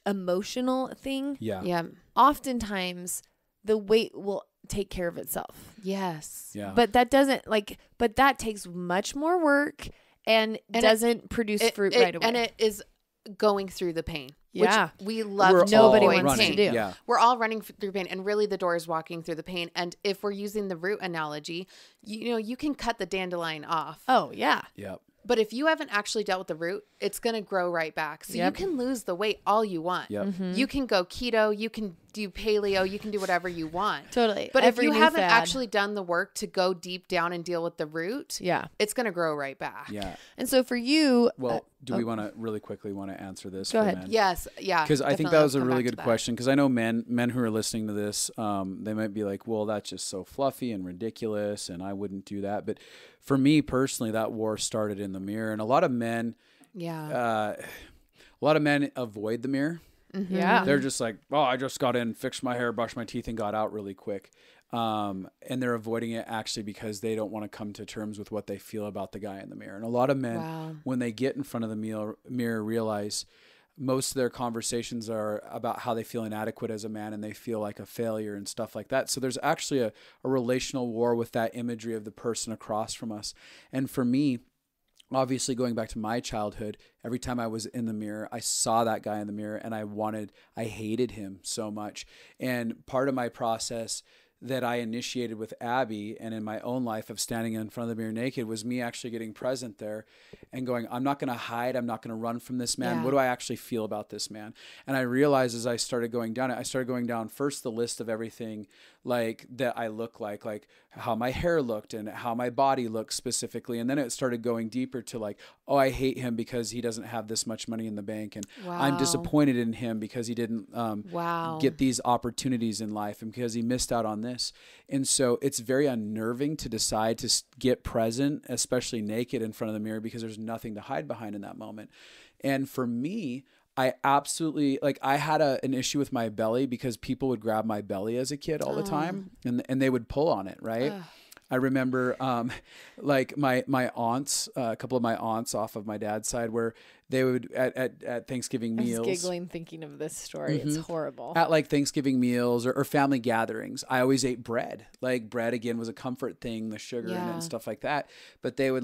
emotional thing. Yeah. Oftentimes the weight will take care of itself. Yes. Yeah. But that that takes much more work and doesn't produce fruit right away. And it is going through the pain. Yeah. Which we love. Nobody wants to do. Yeah. We're all running through pain, and really the door is walking through the pain. And if we're using the root analogy, you can cut the dandelion off. Oh yeah. Yep. But if you haven't actually dealt with the root, it's going to grow right back. So you can lose the weight all you want. Yep. Mm-hmm. You can go keto, you can do paleo, you can do whatever you want. Totally. But if you haven't actually done the work to go deep down and deal with the root, it's going to grow right back. Yeah. And so for you, do we want to really quickly answer this? Go ahead. Men? Yes. Yeah. Because I think that was a really good question. Because I know men who are listening to this, they might be like, well, that's just so fluffy and ridiculous, and I wouldn't do that. But for me personally, that war started in the mirror, and a lot of men, avoid the mirror. Mm-hmm. Yeah. They're just like, oh, I just got in, fixed my hair, brushed my teeth, and got out really quick. And they're avoiding it actually because they don't want to come to terms with what they feel about the guy in the mirror. And a lot of men, when they get in front of the mirror, realize most of their conversations are about how they feel inadequate as a man and they feel like a failure and stuff like that. So there's actually a relational war with that imagery of the person across from us. And for me, obviously, going back to my childhood, every time I was in the mirror, I saw that guy in the mirror and I hated him so much. And part of my process that I initiated with Abby and in my own life of standing in front of the mirror naked was me actually getting present there and going, I'm not going to hide. I'm not going to run from this man. What do I actually feel about this man? And I realized as I started going down it, I started going down first the list of everything like that I look like how my hair looked and how my body looked specifically. And then it started going deeper to like, oh, I hate him because he doesn't have this much money in the bank. And I'm disappointed in him because he didn't get these opportunities in life and because he missed out on this. And so it's very unnerving to decide to get present, especially naked in front of the mirror, because there's nothing to hide behind in that moment. And for me, I absolutely, like, I had an issue with my belly because people would grab my belly as a kid all the time, and they would pull on it, right? I remember like my aunts, a couple of my aunts off of my dad's side, where they would at Thanksgiving meals. I was giggling thinking of this story. It's horrible. At like Thanksgiving meals or family gatherings, I always ate bread. Like bread, again, was a comfort thing, the sugar in it and stuff like that. But they would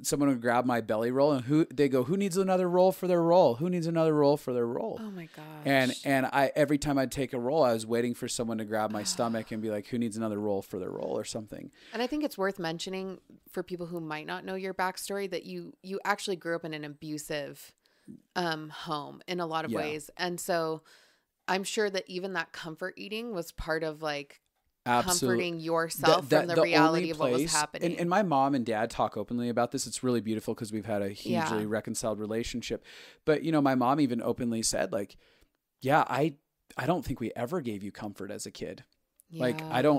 someone would grab my belly roll and they go, who needs another roll for their roll? Who needs another roll for their roll? Oh my gosh. And I, every time I'd take a roll, I was waiting for someone to grab my stomach and be like, who needs another roll for their roll or something. And I think it's worth mentioning for people who might not know your backstory that you actually grew up in an abusive home in a lot of ways. And so I'm sure that even that comfort eating was part of like comforting yourself from the reality of what was happening. And my mom and dad talk openly about this. It's really beautiful because we've had a hugely reconciled relationship. But, you know, my mom even openly said, like, yeah, I don't think we ever gave you comfort as a kid. Yeah.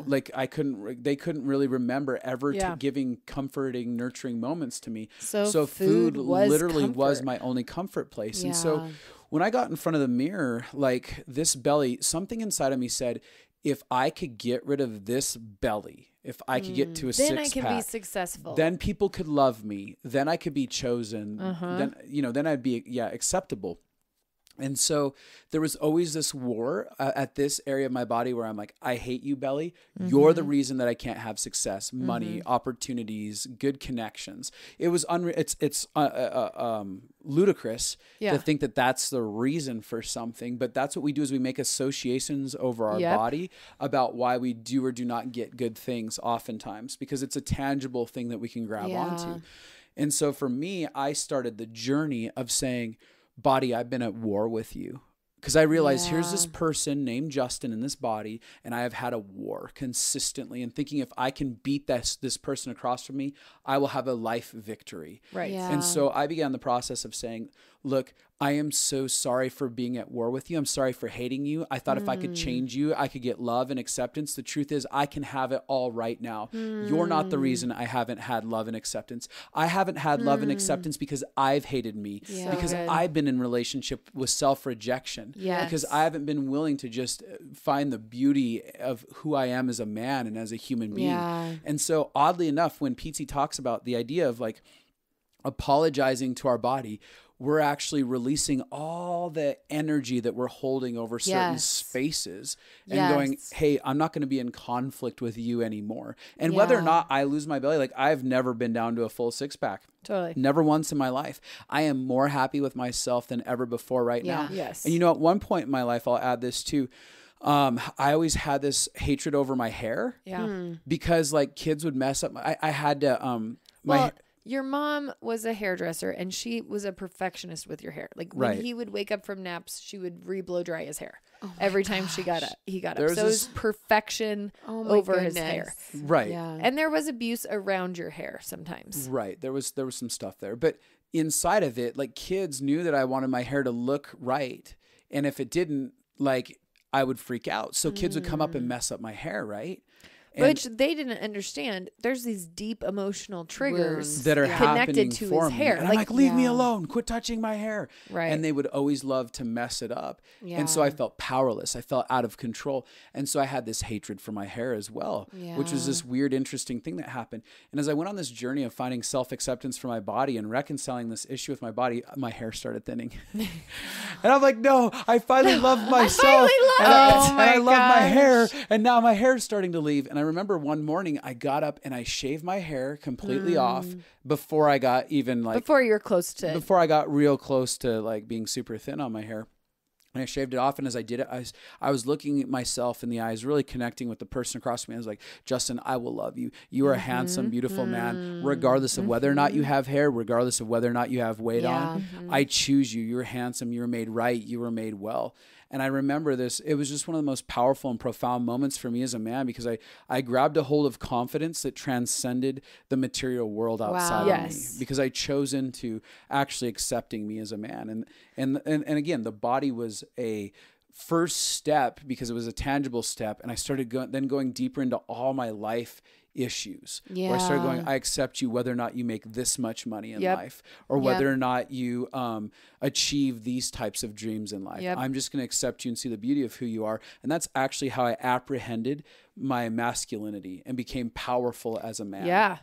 Like, they couldn't really remember ever giving comforting, nurturing moments to me. So food literally was my only comfort place. Yeah. And so when I got in front of the mirror, like this belly, something inside of me said, if I could get rid of this belly, if I could get to a then six-pack, I can be successful. Then people could love me. Then I could be chosen. Then, you know, then I'd be, acceptable. And so there was always this war at this area of my body where I'm like, I hate you, belly. You're the reason that I can't have success, money, opportunities, good connections. It was it's ludicrous to think that that's the reason for something. But that's what we do, is we make associations over our body about why we do or do not get good things oftentimes, because it's a tangible thing that we can grab onto. And so for me, I started the journey of saying, body, I've been at war with you, because I realized here's this person named Justin in this body, and I have had a war consistently, and thinking if I can beat this person across from me, I will have a life victory. Right. Yeah. And so I began the process of saying, look, I am so sorry for being at war with you. I'm sorry for hating you. I thought if I could change you, I could get love and acceptance. The truth is, I can have it all right now. You're not the reason I haven't had love and acceptance. I haven't had love and acceptance because I've hated me, because I've been in relationship with self-rejection, because I haven't been willing to just find the beauty of who I am as a man and as a human being. And so oddly enough, when Pietze talks about the idea of like apologizing to our body, we're actually releasing all the energy that we're holding over certain spaces and going, hey, I'm not going to be in conflict with you anymore. And whether or not I lose my belly, like I've never been down to a full six-pack. Totally. Never once in my life. I am more happy with myself than ever before right now. Yes. And you know, at one point in my life, I'll add this too. I always had this hatred over my hair. Because like kids would mess up. I had to, your mom was a hairdresser, and she was a perfectionist with your hair. Like when he would wake up from naps, she would re-blow dry his hair every time he got up. So it was perfection over his hair. Right. Yeah. And there was abuse around your hair sometimes. Right. There was some stuff there, but inside of it, like kids knew that I wanted my hair to look right. And if it didn't, like I would freak out. So kids would come up and mess up my hair. Right. Which they didn't understand. There's these deep emotional triggers that are connected to his hair. And I'm like, leave me alone. Quit touching my hair. Right. And they would always love to mess it up. And so I felt powerless. I felt out of control. And so I had this hatred for my hair as well, which was this weird, interesting thing that happened. And as I went on this journey of finding self-acceptance for my body and reconciling this issue with my body, my hair started thinning. And I'm like, no, I finally love myself. I love my hair. And now my hair is starting to leave. And I remember one morning I got up and I shaved my hair completely off before I got even like before I got real close to like being super thin on my hair. And I shaved it off, and as I did it, I was looking at myself in the eyes, really connecting with the person across from me. I was like, Justin, I will love you. You are a handsome, beautiful man, regardless of whether or not you have hair, regardless of whether or not you have weight on. I choose you. You're handsome. You were made right. You were made well. And I remember this, it was just one of the most powerful and profound moments for me as a man, because I grabbed a hold of confidence that transcended the material world outside of me, because I chose into actually accepting me as a man. And again, the body was a first step because it was a tangible step. And I started going deeper into all my life issues. Where I started going, I accept you whether or not you make this much money in life, or whether or not you achieve these types of dreams in life. I'm just going to accept you and see the beauty of who you are. And that's actually how I apprehended my masculinity and became powerful as a man. Yeah.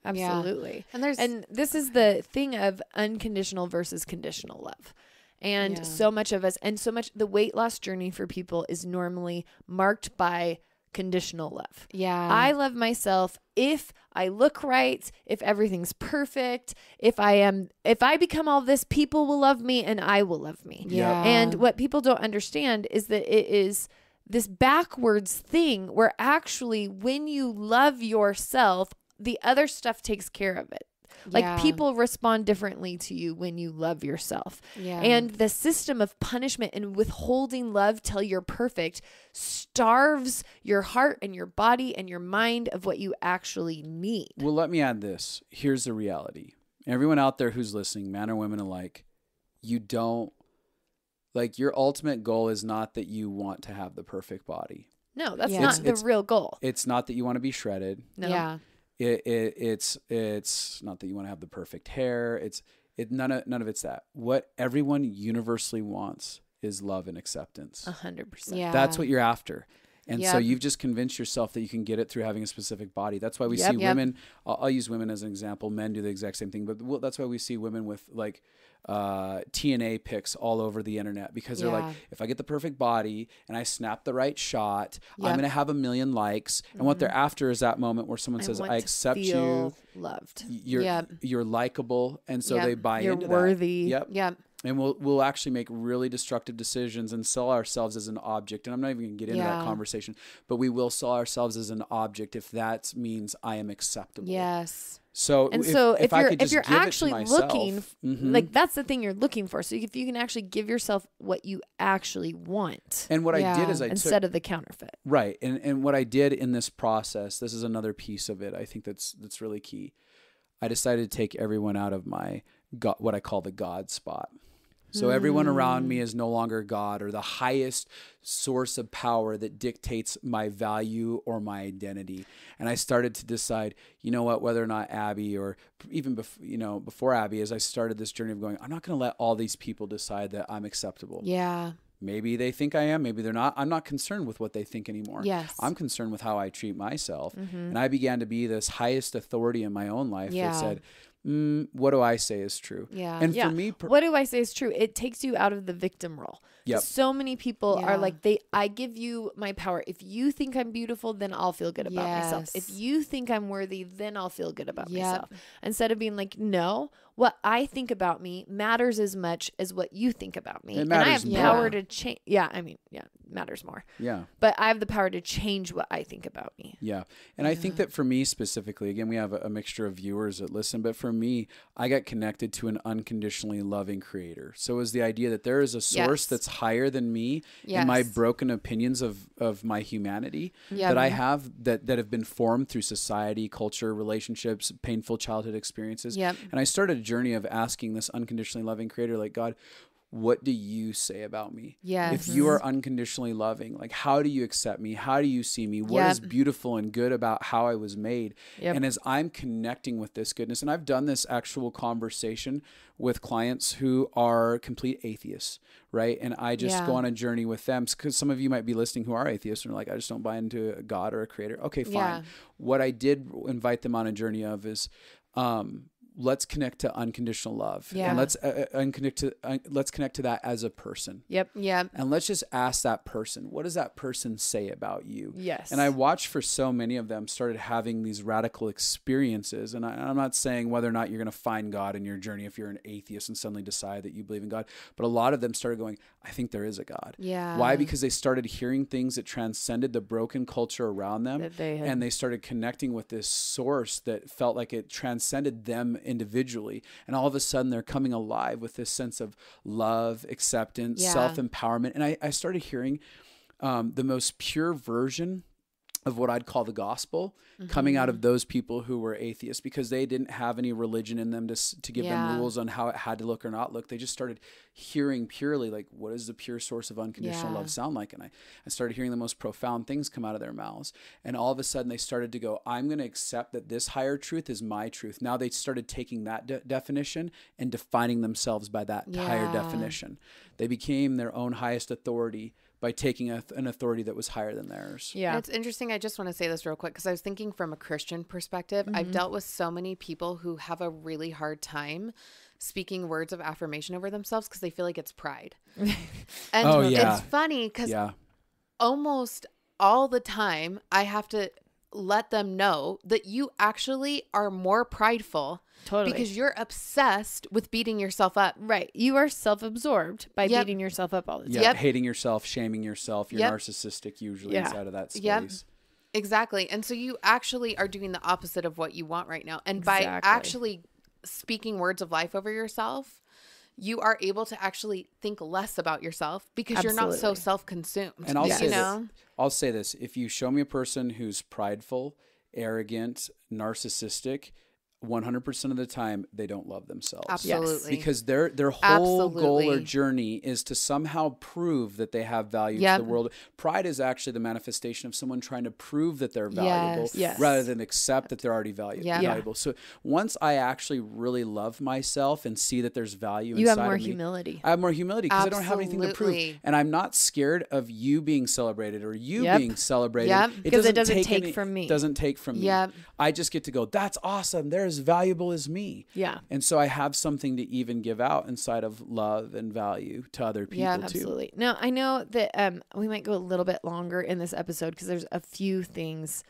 Absolutely. Yeah. And this is the thing of unconditional versus conditional love. And so much of us, and so much the weight loss journey for people is normally marked by conditional love. Yeah. I love myself if I look right, if everything's perfect, if I become all this, people will love me and I will love me. Yeah. And what people don't understand is that it is this backwards thing where actually when you love yourself, the other stuff takes care of it. Like people respond differently to you when you love yourself. Yeah. And the system of punishment and withholding love till you're perfect starves your heart and your body and your mind of what you actually need. Well, let me add this. Here's the reality. Everyone out there who's listening, man or women alike, you don't, like, your ultimate goal is not that you want to have the perfect body. No, that's not the real goal. It's not that you want to be shredded. No. Yeah. It's not that you want to have the perfect hair. None of it's that. What everyone universally wants is love and acceptance. 100%. Yeah. That's what you're after. And so you've just convinced yourself that you can get it through having a specific body. That's why we see women, I'll use women as an example. Men do the exact same thing, but that's why we see women with like TNA pics all over the internet, because they're like, if I get the perfect body and I snap the right shot, I'm going to have 1 million likes. And what they're after is that moment where someone says, I accept you, loved. You're likable. And so they buy You're into worthy. that. Yep. And we'll actually make really destructive decisions and sell ourselves as an object. And I'm not even going to get into that conversation, but we will sell ourselves as an object if that means I am acceptable. Yes. So if you're actually looking, like that's the thing you're looking for. So if you can actually give yourself what you actually want. And what I did is instead of the counterfeit. Right. And what I did in this process, this is another piece of it. I think that's really key. I decided to take everyone out of my God, what I call the God spot. So everyone around me is no longer God or the highest source of power that dictates my value or my identity. And I started to decide, you know what, whether or not Abby, or even before Abby, as I started this journey of going, I'm not going to let all these people decide that I'm acceptable. Yeah. Maybe they think I am, maybe they're not. I'm not concerned with what they think anymore. Yes. I'm concerned with how I treat myself. And I began to be this highest authority in my own life that said, what do I say is true? Yeah. And for me, what do I say is true? It takes you out of the victim role. Yep. So many people are like, I give you my power. If you think I'm beautiful, then I'll feel good about myself. If you think I'm worthy, then I'll feel good about myself. Instead of being like, no, what I think about me matters as much as what you think about me. It matters and I have power to change. Yeah. I mean, it matters more. Yeah. But I have the power to change what I think about me. Yeah. And I think that for me specifically, again, we have a mixture of viewers that listen, but for me, I got connected to an unconditionally loving creator. So it was the idea that there is a source that's higher than me in my broken opinions of my humanity that I have that have been formed through society, culture, relationships, painful childhood experiences. And I started a journey of asking this unconditionally loving creator, like, God, what do you say about me? If you are unconditionally loving, like, how do you accept me? How do you see me? What is beautiful and good about how I was made? And as I'm connecting with this goodness, and I've done this actual conversation with clients who are complete atheists, right? And I just go on a journey with them, because some of you might be listening who are atheists and are like, I just don't buy into a God or a creator. Okay, fine. What I did invite them on a journey of is, let's connect to unconditional love, and let's connect to that as a person. And let's just ask that person, what does that person say about you? And I watched for so many of them started having these radical experiences. And I'm not saying whether or not you're going to find God in your journey if you're an atheist and suddenly decide that you believe in God, but a lot of them started going, I think there is a God. Why? Because they started hearing things that transcended the broken culture around them, and they started connecting with this source that felt like it transcended them individually. And all of a sudden they're coming alive with this sense of love, acceptance, self-empowerment. And I started hearing the most pure version of what I'd call the gospel coming out of those people who were atheists, because they didn't have any religion in them to give them rules on how it had to look or not look. They just started hearing purely, like, what does the pure source of unconditional love sound like? And I started hearing the most profound things come out of their mouths. And all of a sudden they started to go, I'm going to accept that this higher truth is my truth. Now they started taking that definition and defining themselves by that higher definition. They became their own highest authority by taking an authority that was higher than theirs. Yeah. It's interesting. I just want to say this real quick, because I was thinking from a Christian perspective. I've dealt with so many people who have a really hard time speaking words of affirmation over themselves because they feel like it's pride. And it's funny because almost all the time I have to let them know that you actually are more prideful. Totally. Because you're obsessed with beating yourself up. Right. You are self-absorbed by beating yourself up all the time. Yeah. Hating yourself, shaming yourself. You're narcissistic usually inside of that space. Exactly. And so you actually are doing the opposite of what you want right now. And by actually speaking words of life over yourself, you are able to actually think less about yourself because you're not so self-consumed. And I'll say this. If you show me a person who's prideful, arrogant, narcissistic, 100% of the time they don't love themselves. Absolutely. Because their whole goal or journey is to somehow prove that they have value to the world. Pride is actually the manifestation of someone trying to prove that they're valuable rather than accept that they're already valuable. So once I actually really love myself and see that there's value inside of me, you have more humility. I have more humility because I don't have anything to prove. And I'm not scared of you being celebrated or you being celebrated. Because it doesn't take from me. Doesn't take from me. I just get to go, that's awesome. They're as valuable as me. And so I have something to even give out inside of love and value to other people too. Absolutely. Now I know that we might go a little bit longer in this episode because there's a few things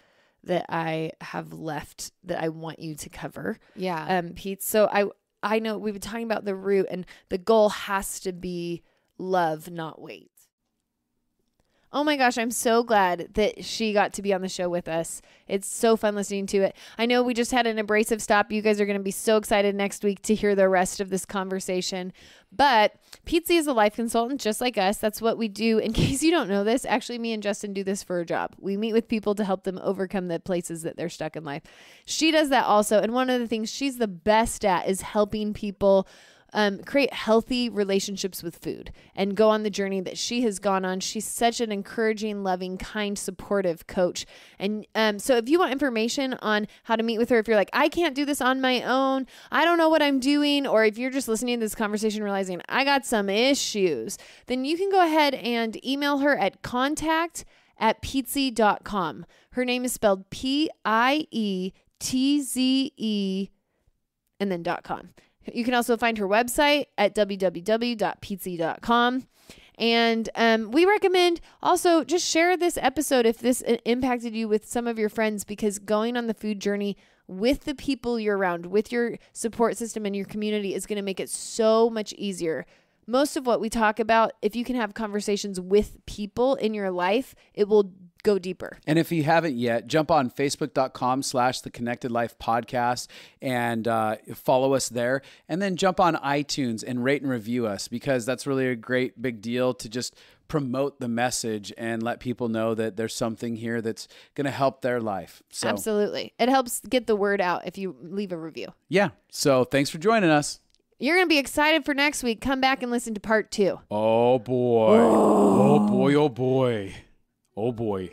that I have left that I want you to cover. Pete. So I know we've been talking about the root, and the goal has to be love, not weight. Oh my gosh, I'm so glad that she got to be on the show with us. It's so fun listening to it. I know we just had an abrasive stop. You guys are going to be so excited next week to hear the rest of this conversation. But Pietze is a life consultant just like us. That's what we do. In case you don't know this, actually me and Justin do this for a job. We meet with people to help them overcome the places that they're stuck in life. She does that also. And one of the things she's the best at is helping people create healthy relationships with food and go on the journey that she has gone on. She's such an encouraging, loving, kind, supportive coach. And so if you want information on how to meet with her, if you're like, I can't do this on my own, I don't know what I'm doing, or if you're just listening to this conversation realizing I got some issues, then you can go ahead and email her at contact@pietze.com. Her name is spelled Pietze and then .com. You can also find her website at www.pietze.com. And we recommend also just share this episode if this impacted you with some of your friends, because going on the food journey with the people you're around, with your support system and your community, is going to make it so much easier. Most of what we talk about, if you can have conversations with people in your life, it will go deeper. And if you haven't yet, jump on facebook.com/The Connected Life Podcast and follow us there. And then jump on iTunes and rate and review us, because that's really a great big deal to just promote the message and let people know that there's something here that's going to help their life. So, absolutely. It helps get the word out if you leave a review. Yeah. So thanks for joining us. You're going to be excited for next week. Come back and listen to part 2. Oh, boy. Oh, boy. Oh, boy. Oh, boy.